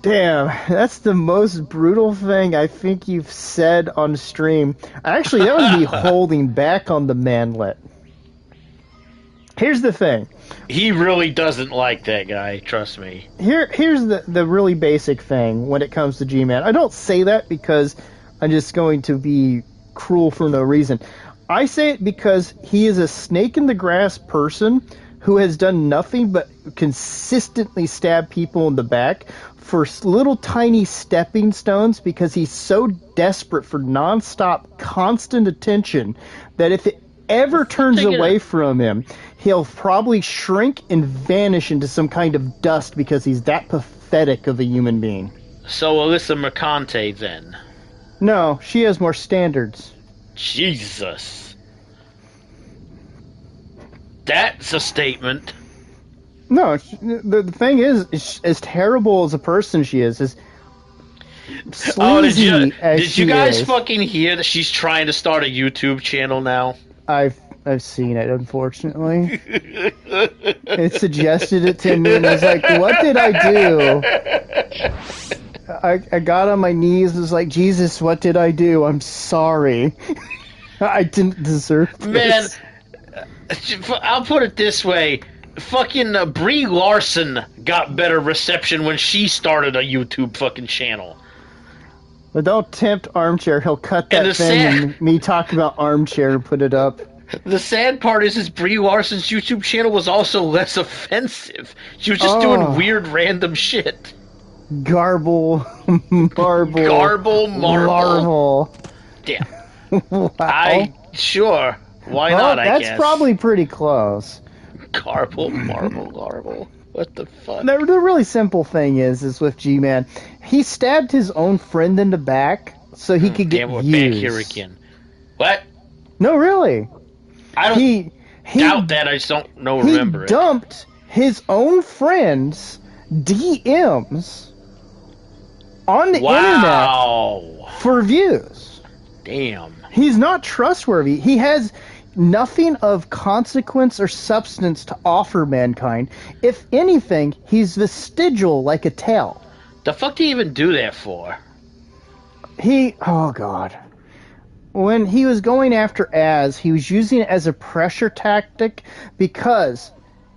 Damn, that's the most brutal thing I think you've said on stream. Actually, that was me holding back on the manlet. Here's the thing. He really doesn't like that guy, trust me. Here's the really basic thing when it comes to G-Man. I don't say that because I'm just going to be cruel for no reason. I say it because he is a snake in the grass person who has done nothing but consistently stab people in the back for little tiny stepping stones because he's so desperate for nonstop, constant attention that if it ever turns away from him, he'll probably shrink and vanish into some kind of dust because he's that pathetic of a human being. So Alyssa Mercante, then? No, she has more standards. Jesus. That's a statement. No, the thing is, as terrible as a person she is sleazy did you guys fucking hear that she's trying to start a YouTube channel now? I've seen it, unfortunately. It suggested it to me and I was like, what did I do? I got on my knees and was like, Jesus, what did I do? I'm sorry. I didn't deserve this. Man, I'll put it this way. Fucking Brie Larson got better reception when she started a YouTube fucking channel. But don't tempt Armchair. He'll cut that thing and me talk about Armchair and put it up. The sad part is Brie Larson's YouTube channel was also less offensive. She was just doing weird random shit. Garble, marble. Garble, marble. Larval. Damn. Wow. Sure. Why not, I guess. That's probably pretty close. Garble, marble, garble. What the fuck? The really simple thing is with G-Man, he stabbed his own friend in the back so he could get we're views. back here again. What? No, really. I don't He doubt that. I just don't remember it. He dumped his own friend's DMs on the internet Wow. for views. Damn. He's not trustworthy. He has nothing of consequence or substance to offer mankind. If anything, he's vestigial like a tail. The fuck do you even do that for? Oh God. When he was going after Az, he was using it as a pressure tactic because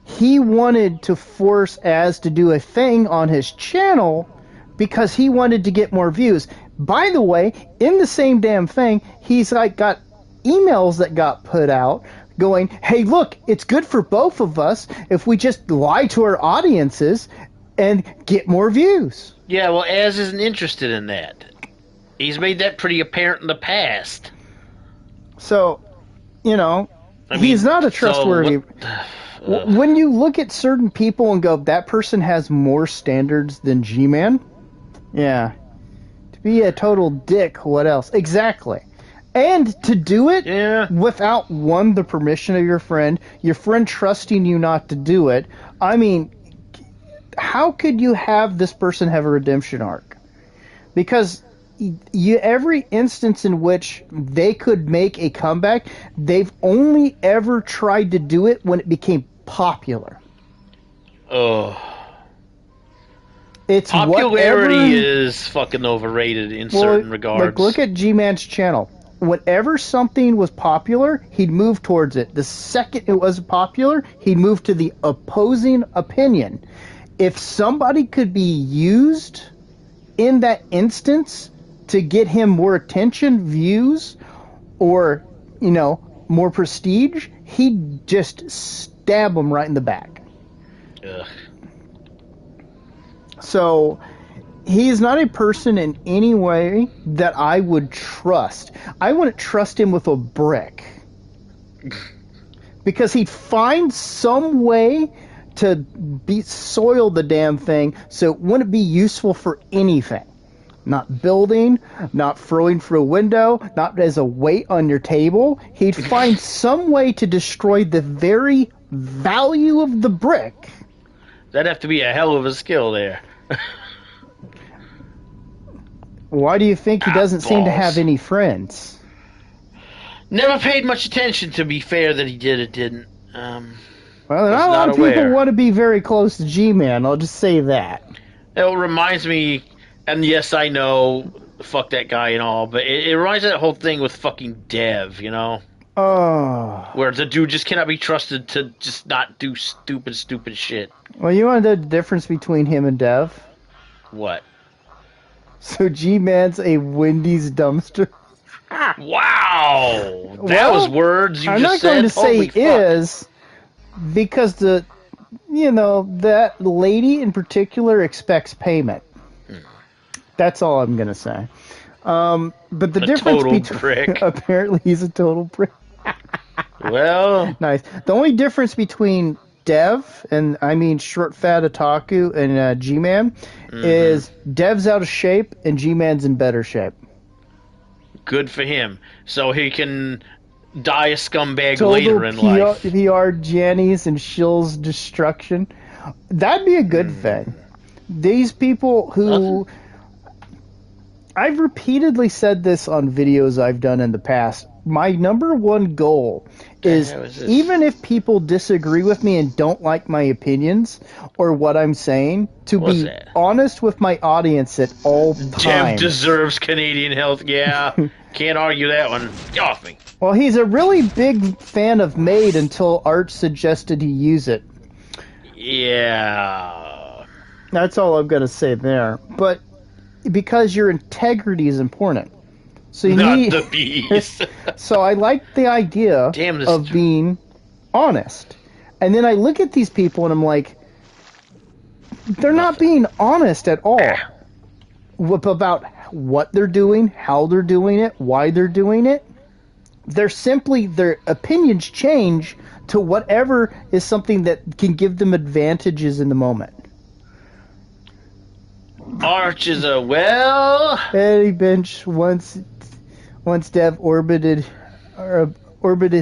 he wanted to force Az to do a thing on his channel because he wanted to get more views. By the way, in the same damn thing, he's like got emails that got put out going, hey, look, it's good for both of us if we just lie to our audiences and get more views. Yeah, well, Az isn't interested in that. He's made that pretty apparent in the past. So, he's not a trustworthy... When you look at certain people and go, that person has more standards than G-Man, yeah. To be a total dick, what else? Exactly. And to do it without, one, the permission of your friend trusting you not to do it. I mean, how could you have this person have a redemption arc? Because every instance in which they could make a comeback, they've only ever tried to do it when it became popular. Oh. It's popularity is fucking overrated in certain regards. Like, look at G-Man's channel. Whenever something was popular, he'd move towards it. The second it was popular, he'd move to the opposing opinion. If somebody could be used in that instance to get him more attention, views, or, more prestige, he'd just stab him right in the back. Ugh. So, he's not a person in any way that I would trust. I wouldn't trust him with a brick. Because he'd find some way to soil the damn thing so it wouldn't be useful for anything. Not building, not throwing through a window, not as a weight on your table. He'd find some way to destroy the very value of the brick. That'd have to be a hell of a skill there. Why do you think he doesn't seem to have any friends? Never paid much attention, to be fair, that he did or didn't. Well, not a lot of people want to be very close to G-Man, I'll just say that. It reminds me, and yes, I know, fuck that guy and all, but it reminds me of that whole thing with fucking Dev, Oh. Where the dude just cannot be trusted to just not do stupid shit. Well, you want to know the difference between him and Dev? What? So G-Man's a Wendy's dumpster. Wow! That was words you just said. I'm not going to say is, because that lady in particular expects payment. That's all I'm going to say. But the difference between... Apparently he's a total prick. Well... Nice. The only difference between Dev, and I mean Short Fat Otaku, and G-Man, is Dev's out of shape and G-Man's in better shape. Good for him. So he can die a scumbag later in life. PR Jannies and Shill's destruction. That'd be a good thing. These people who... I've repeatedly said this on videos I've done in the past. My number one goal is, even if people disagree with me and don't like my opinions or what I'm saying, to be honest with my audience at all times. Dev deserves Canadian health, yeah. Can't argue that one. Get off me. Well, he's a really big fan of Maid until Art suggested he use it. Yeah. That's all I'm going to say there. But because your integrity is important. So you need the bees. So I like the idea of being honest. And then I look at these people and I'm like, they're not being honest at all about what they're doing, how they're doing it, why they're doing it. They're simply, their opinions change to whatever is something that can give them advantages in the moment. Arch is a Eddie Bench once Dev orbited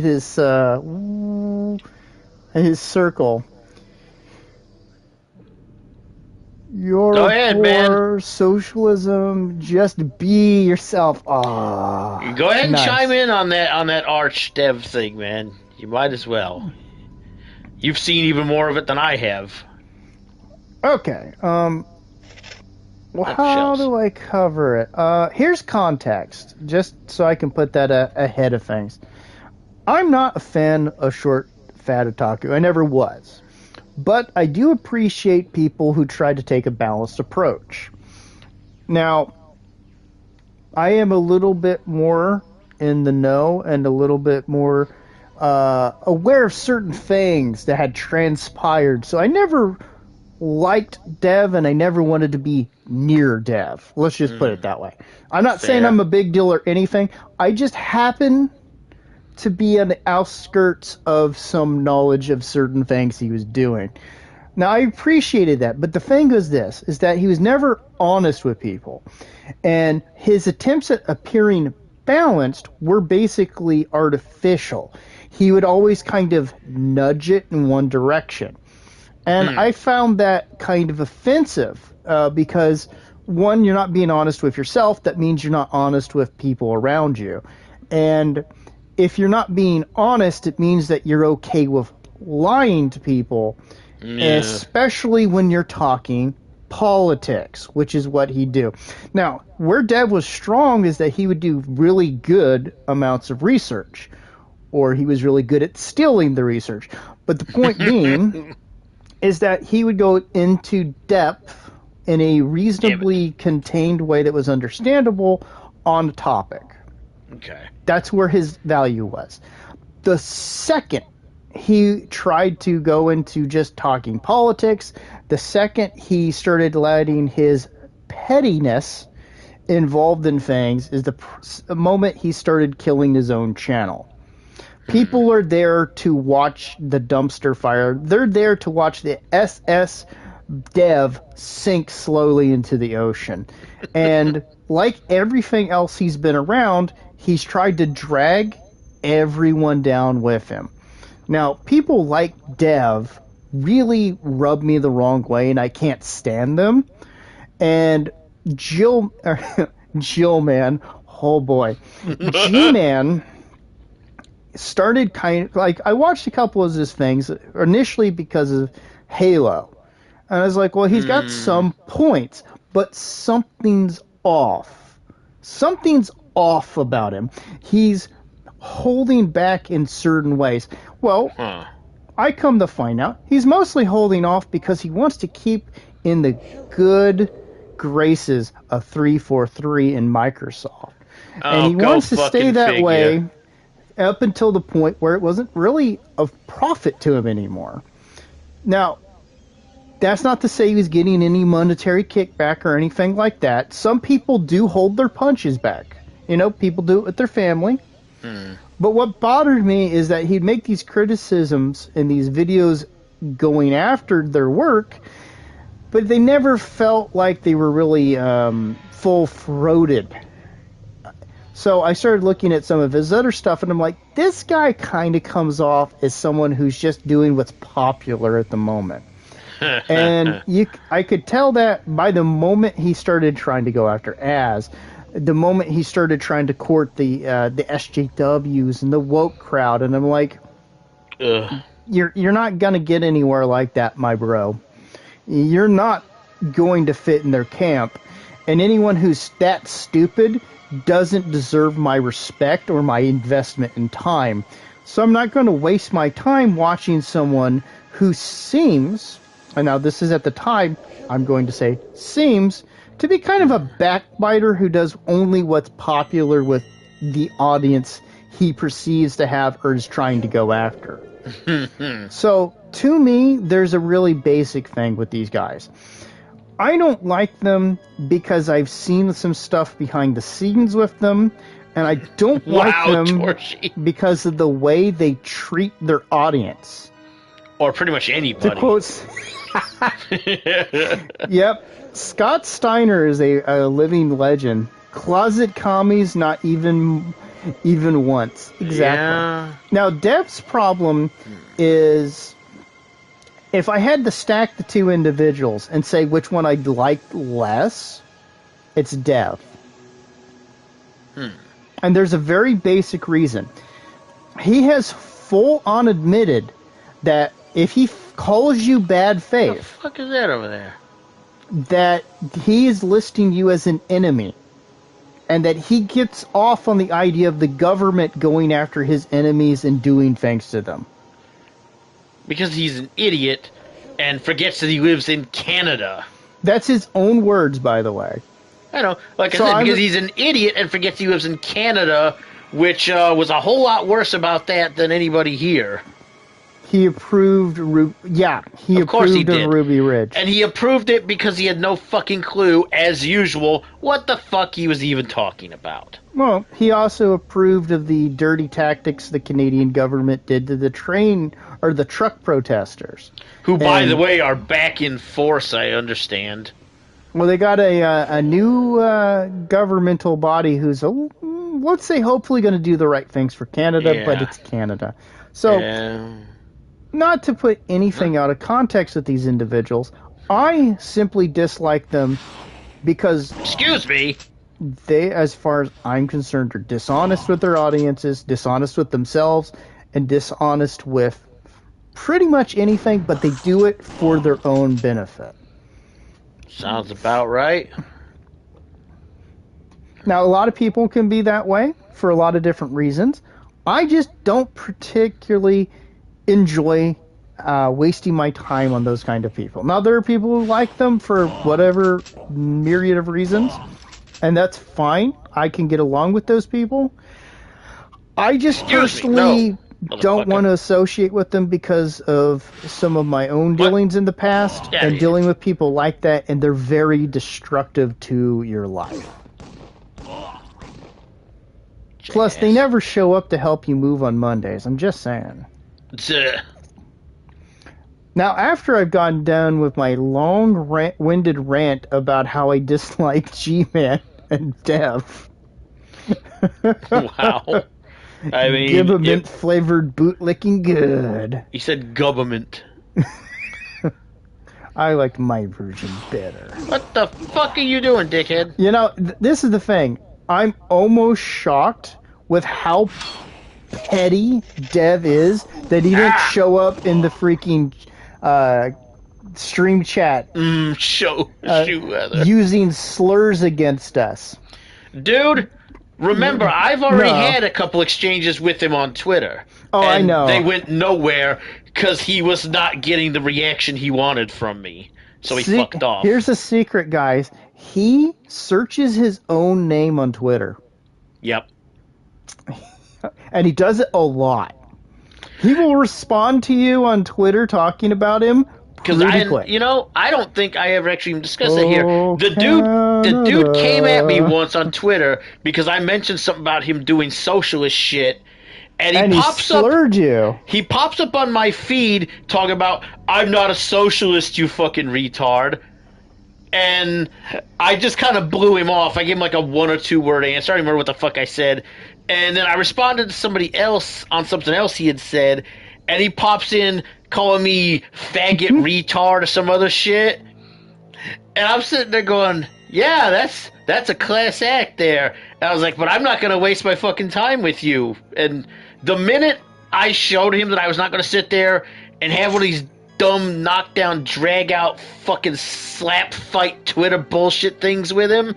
his circle. You're Go ahead, for socialism. Just be yourself. Ah, Go ahead and nice. chime in on that arch dev thing, man. You might as well. You've seen even more of it than I have. Okay. Well, Oh, how shells. do I cover it? Here's context, just so I can put that ahead of things. I'm not a fan of short, fat otaku. I never was. But I do appreciate people who try to take a balanced approach. Now, I am a little bit more in the know and a little bit more aware of certain things that had transpired. So I never liked Dev and I never wanted to be near Dev. Let's just put it that way. I'm not saying Fair. I'm a big deal or anything. I just happen to be on the outskirts of some knowledge of certain things he was doing. Now I appreciated that, but the thing is this, is that he was never honest with people. And his attempts at appearing balanced were basically artificial. He would always kind of nudge it in one direction. And I found that kind of offensive because, one, you're not being honest with yourself. That means you're not honest with people around you. And if you're not being honest, it means that you're okay with lying to people, especially when you're talking politics, which is what he'd do. Now, where Dev was strong is that he would do really good amounts of research, or he was really good at stealing the research. But the point being is that he would go into depth in a reasonably contained way that was understandable on the topic. Okay. That's where his value was. The second he tried to go into just talking politics, the second he started letting his pettiness involved in things is the moment he started killing his own channel. People are there to watch the dumpster fire. They're there to watch the SS Dev sink slowly into the ocean. And like everything else he's been around, he's tried to drag everyone down with him. Now, people like Dev really rub me the wrong way, and I can't stand them. And Jill-Man, oh boy, G-Man started kind of like, I watched a couple of his things initially because of Halo, and I was like, well, he's got some points, but something's off. Something's off about him. He's holding back in certain ways. Well, I come to find out he's mostly holding off because he wants to keep in the good graces of 343 and Microsoft, and he wants to stay that way up until the point where it wasn't really of profit to him anymore. Now, that's not to say he was getting any monetary kickback or anything like that. Some people do hold their punches back. You know, people do it with their family. But what bothered me is that he'd make these criticisms in these videos going after their work, but they never felt like they were really full-throated. So I started looking at some of his other stuff, and I'm like, this guy kind of comes off as someone who's just doing what's popular at the moment. And I could tell that by the moment he started trying to go after Az, the moment he started trying to court the SJWs and the woke crowd, and I'm like, you're not gonna get anywhere like that, my bro. You're not going to fit in their camp, and anyone who's that stupid doesn't deserve my respect or my investment in time. So I'm not going to waste my time watching someone who seems, and now this is at the time, I'm going to say seems, to be kind of a backbiter who does only what's popular with the audience he perceives to have or is trying to go after. So, to me, there's a really basic thing with these guys. I don't like them because I've seen some stuff behind the scenes with them, and I don't like them Torchy. because of the way they treat their audience. Or pretty much anybody. To quote, yep, Scott Steiner is a living legend. Closet commies, not even once. Exactly. Yeah. Now, Dev's problem is if I had to stack the two individuals and say which one I'd like less, it's Dev. And there's a very basic reason. He has full on admitted that if he calls you bad What the faith, fuck is that over there? that he is listing you as an enemy. And that he gets off on the idea of the government going after his enemies and doing things to them. Because he's an idiot and forgets that he lives in Canada. That's his own words, by the way. I know, like I So said, I'm- because he's an idiot and forgets he lives in Canada, which was a whole lot worse about that than anybody here. He approved, he Of course he approved of did. Ruby Ridge. And he approved it because he had no fucking clue, as usual, what the fuck he was even talking about. Well, he also approved of the dirty tactics the Canadian government did to the truck protesters. Who, by And- the way, are back in force, I understand. Well, they got a new governmental body who's, let's say, hopefully going to do the right things for Canada, but Yeah. it's Canada. So, not to put anything out of context with these individuals, I simply dislike them because Excuse me. they, as far as I'm concerned, are dishonest with their audiences, dishonest with themselves, and dishonest with pretty much anything, but they do it for their own benefit. Sounds about right. Now, a lot of people can be that way for a lot of different reasons. I just don't particularly enjoy wasting my time on those kind of people. Now, there are people who like them for whatever myriad of reasons, and that's fine. I can get along with those people. I just Excuse me, personally no, don't motherfucker. want to associate with them because of some of my own What? dealings in the past Yeah, and yeah. dealing with people like that, and they're very destructive to your life. Plus, they Jackass. never show up to help you move on Mondays. I'm just saying. Zuh. Now, after I've gone down with my long-winded rant about how I dislike G-Man and Dev, Wow. I mean, Gibbermint-flavored bootlicking good. you said government. I like my version better. What the fuck are you doing, dickhead? You know, this is the thing. I'm almost shocked with how petty Dev is that he didn't show up in the freaking stream chat Shoot, weather. using slurs against us. Dude, remember, I've already No. had a couple exchanges with him on Twitter. Oh, I and know. They went nowhere because he was not getting the reaction he wanted from me. So he See, fucked off. Here's a secret, guys. He searches his own name on Twitter, Yep. and he does it a lot. He will respond to you on Twitter talking about him Because pretty quick. I don't think I ever actually even discussed it here. Oh, The dude came at me Canada. once on Twitter because I mentioned something about him doing socialist shit, and he And he pops up. slurred you. He pops up on my feed talking about, I'm not a socialist, you fucking retard. And I just kind of blew him off. I gave him like a 1 or 2 word answer. I don't remember what the fuck I said. And then I responded to somebody else on something else he had said. And he pops in calling me faggot retard or some other shit. And I'm sitting there going, yeah, that's a class act there. And I was like, but I'm not going to waste my fucking time with you. And the minute I showed him that I was not going to sit there and have one of these dumb knockdown, drag out, fucking slap fight Twitter bullshit things with him,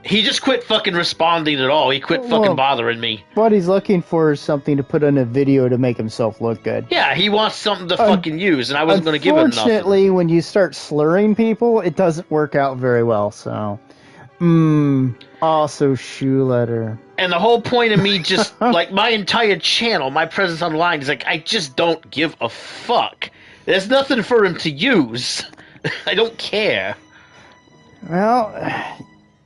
he just quit fucking responding at all. He quit fucking Well, bothering me. What he's looking for is something to put on a video to make himself look good. Yeah, he wants something to fucking use, and I wasn't going to give him nothing. Unfortunately, when you start slurring people, it doesn't work out very well. So, also shoe letter. And the whole point of me just, like, my entire channel, my presence online is like, I just don't give a fuck. There's nothing for him to use. I don't care. Well,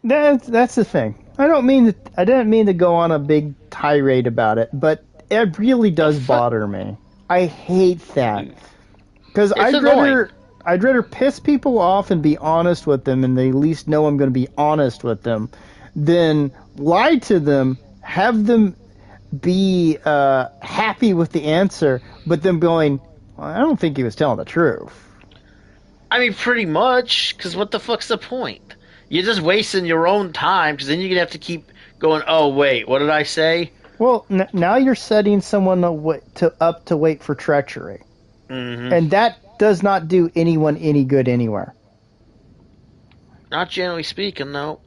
that's the thing. I didn't mean to go on a big tirade about it, but it really does bother me. I hate that because It's annoying. I'd rather piss people off and be honest with them, and they at least know I'm going to be honest with them, than lie to them, have them be happy with the answer, but them going, I don't think he was telling the truth. I mean, pretty much, because what the fuck's the point? You're just wasting your own time, because then you're going to have to keep going, oh, wait, what did I say? Well, now you're setting someone up to wait for treachery. Mm-hmm. And that does not do anyone any good anywhere. Not generally speaking, no.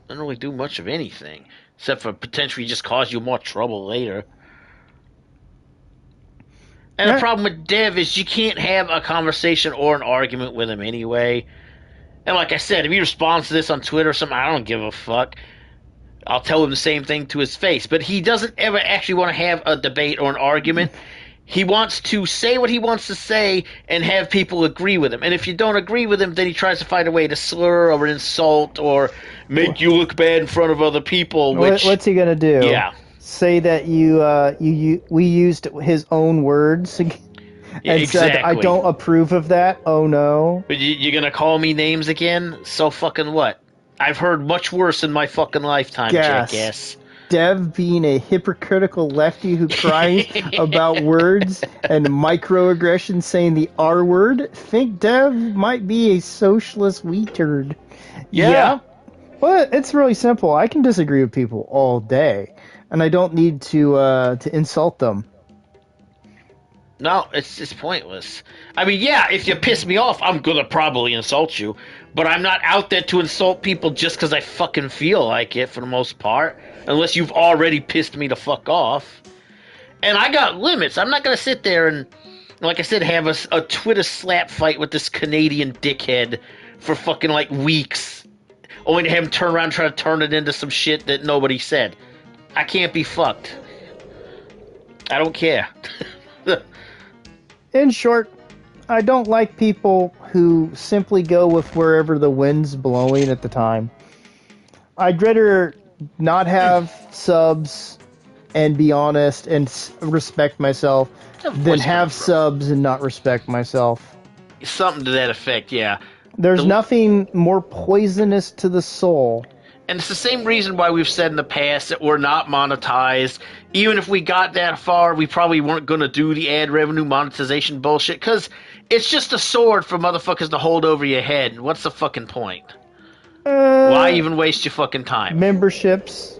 Doesn't really do much of anything, except for potentially just cause you more trouble later. And the problem with Dev is you can't have a conversation or an argument with him anyway. And like I said, if he responds to this on Twitter or something, I don't give a fuck. I'll tell him the same thing to his face. But he doesn't ever actually want to have a debate or an argument. He wants to say what he wants to say and have people agree with him. And if you don't agree with him, then he tries to find a way to slur or insult or make you look bad in front of other people. Which, what's he gonna do? Yeah. Say that we used his own words and exactly. said, I don't approve of that. Oh no. But you're gonna call me names again? So fucking what? I've heard much worse in my fucking lifetime, jackass. Dev being a hypocritical lefty who cries about words and microaggressions, saying the R word, think Dev might be a socialist weeturd. Yeah. But it's really simple. I can disagree with people all day, and I don't need to insult them. No, it's just pointless. I mean, yeah, if you piss me off, I'm gonna probably insult you, but I'm not out there to insult people just because I fucking feel like it for the most part, unless you've already pissed me the fuck off. And I got limits. I'm not gonna sit there and, like I said, have a Twitter slap fight with this Canadian dickhead for fucking like weeks, only to have him turn around and try to turn it into some shit that nobody said. I can't be fucked. I don't care. In short, I don't like people who simply go with wherever the wind's blowing at the time. I'd rather not have subs and be honest and respect myself than have subs and not respect myself. Something to that effect, yeah. There's nothing more poisonous to the soul. And it's the same reason why we've said in the past that we're not monetized. Even if we got that far, we probably weren't going to do the ad revenue monetization bullshit, because it's just a sword for motherfuckers to hold over your head. What's the fucking point? Why even waste your fucking time? Memberships.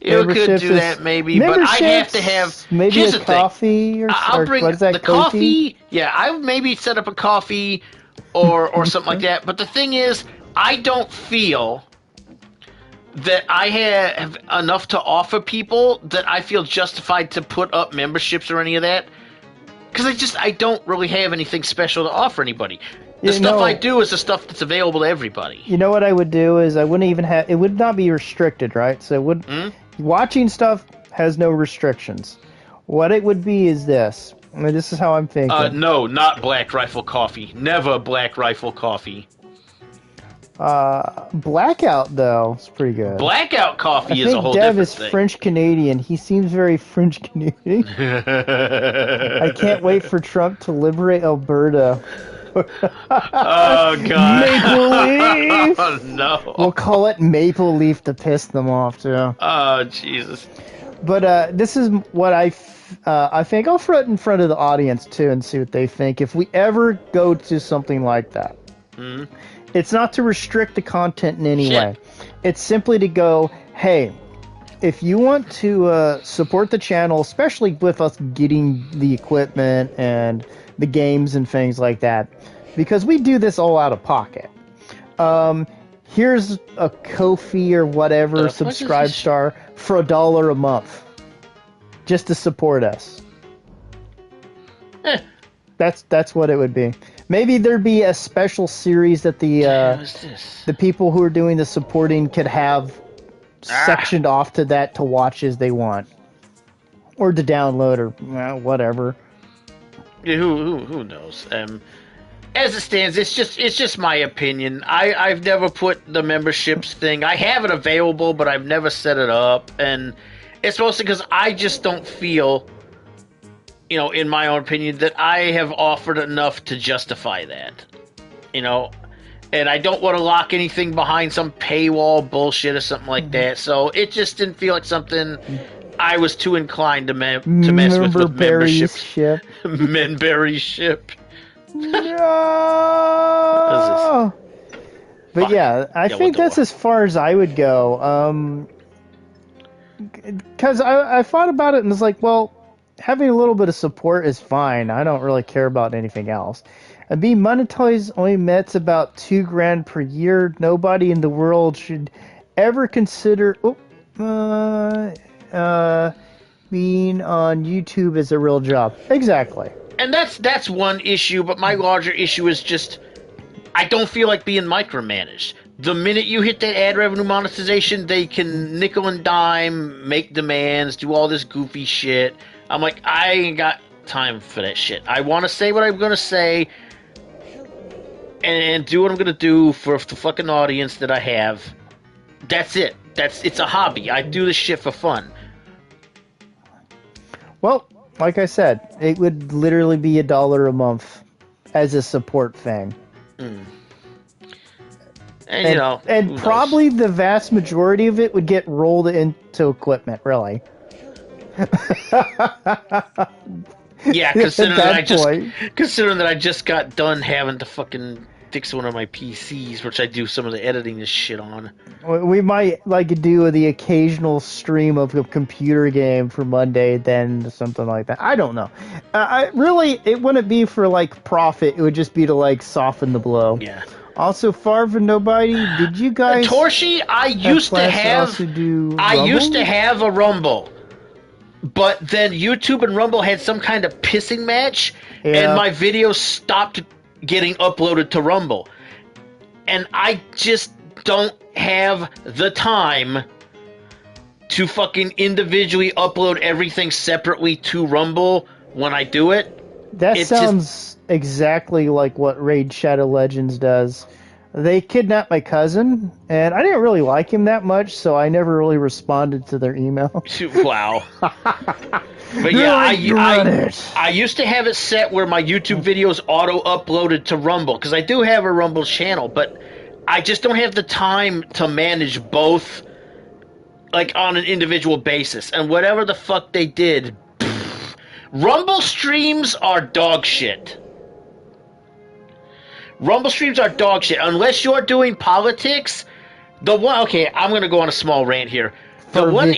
You could do that maybe, but I'd have to have... Maybe here's a the coffee thing. or I'll bring what is that, the coffee. Yeah, I would maybe set up a coffee or something like that. But the thing is, I don't feel that I have enough to offer people that I feel justified to put up memberships or any of that. Because I don't really have anything special to offer anybody. The stuff I do is the stuff that's available to everybody. You know what I would do is I wouldn't even have... It would not be restricted, right? So it would... Watching stuff has no restrictions. What it would be is this. I mean, this is how I'm thinking. No, not Black Rifle Coffee. Never Black Rifle Coffee. Blackout, though, is pretty good. Blackout Coffee is a whole Dev different is thing. French-Canadian. He seems very French-Canadian. I can't wait for Trump to liberate Alberta. Oh, God. Maple Leaf! Oh, no. We'll call it Maple Leaf to piss them off, too. Oh, Jesus. But this is what I think. I'll throw it in front of the audience, too, and see what they think. If we ever go to something like that, it's not to restrict the content in any way. It's simply to go, hey, if you want to support the channel, especially with us getting the equipment and the games and things like that, because we do this all out of pocket. Here's a Ko-fi or whatever subscribe star for $1 a month, just to support us. That's what it would be. Maybe there'd be a special series that the people who are doing the supporting could have sectioned off to that to watch as they want, or to download, or whatever. Yeah, who knows? As it stands, it's just my opinion. I've never put the memberships thing. I have it available, but I've never set it up, and it's mostly because I just don't feel, in my own opinion, that I have offered enough to justify that. And I don't want to lock anything behind some paywall bullshit or something like that. So it just didn't feel like something I was too inclined to mess with Berry's membership. ship. Menberry's ship. No! But Fuck. yeah, I Yeah, think what that's the- as far as I would go. Because I thought about it and was like, well, having a little bit of support is fine. I don't really care about anything else. And being monetized only nets about $2,000 per year. Nobody in the world should ever consider being on YouTube as a real job. Exactly. And that's one issue, but my larger issue is just I don't feel like being micromanaged. The minute you hit that ad revenue monetization, they can nickel and dime, make demands, do all this goofy shit. I'm like, I ain't got time for that shit. I want to say what I'm going to say and do what I'm going to do for the fucking audience that I have. That's it. It's a hobby. I do this shit for fun. Well, like I said, it would literally be $1 a month as a support thing. And you know, and probably the vast majority of it would get rolled into equipment, really. Yeah, considering point. that I just got done having to fucking fix one of my PCs, which I do some of the editing and shit on. We might do the occasional stream of a computer game for Monday, then something like that. I don't know. It wouldn't be for like profit. It would just be to like soften the blow. Yeah. Also, Far From Nobody, did you guys? Torshi, I used to have a Rumble. But then YouTube and Rumble had some kind of pissing match, and my videos stopped getting uploaded to Rumble. And I just don't have the time to fucking individually upload everything separately to Rumble when I do it. That sounds exactly like what Raid Shadow Legends does. They kidnapped my cousin, and I didn't really like him that much, so I never really responded to their email. Wow. But yeah, I used to have it set where my YouTube videos auto-uploaded to Rumble, because I do have a Rumble channel, but I just don't have the time to manage both, like, on an individual basis. And whatever the fuck they did, Rumble streams are dog shit. Rumble streams are dog shit. Unless you're doing politics, okay, I'm going to go on a small rant here. The one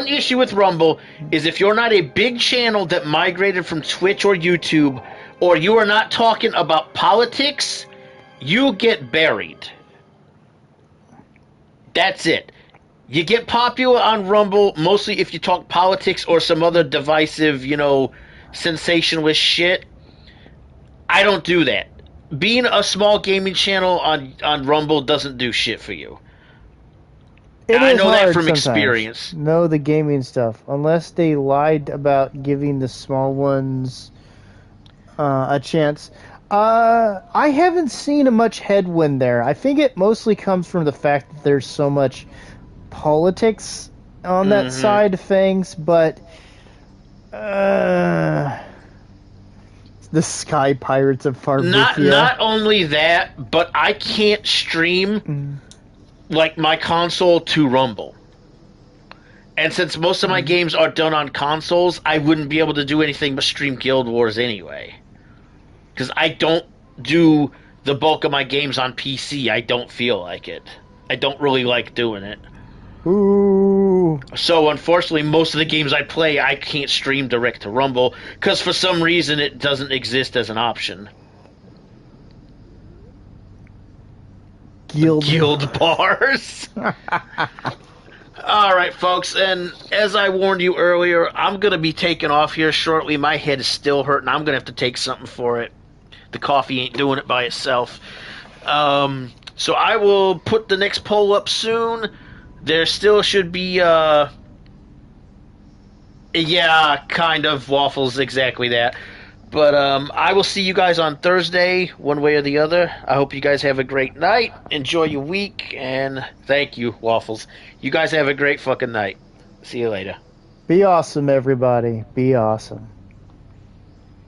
issue with Rumble is if you're not a big channel that migrated from Twitch or YouTube, or you are not talking about politics, you get buried. That's it. You get popular on Rumble mostly if you talk politics or some other divisive, sensationalist shit. I don't do that. Being a small gaming channel on Rumble doesn't do shit for you. I know that from experience. Know the gaming stuff. Unless they lied about giving the small ones a chance. I haven't seen much headwind there. I think it mostly comes from the fact that there's so much politics on that side of things, but the Sky Pirates of Farvithia. Not only that, but I can't stream like my console to Rumble. And since most of my games are done on consoles, I wouldn't be able to do anything but stream Guild Wars anyway. Because I don't do the bulk of my games on PC. I don't feel like it. I don't really like doing it. Ooh. So unfortunately, most of the games I play, I can't stream direct to Rumble because for some reason it doesn't exist as an option. Guild bars. All right, folks, and as I warned you earlier, I'm going to be taking off here shortly. My head is still hurting. I'm going to have to take something for it. The coffee ain't doing it by itself. So I will put the next poll up soon. There still should be, yeah, kind of waffles, exactly that. But I will see you guys on Thursday, one way or the other. I hope you guys have a great night. Enjoy your week, and thank you, Waffles. You guys have a great fucking night. See you later. Be awesome, everybody. Be awesome.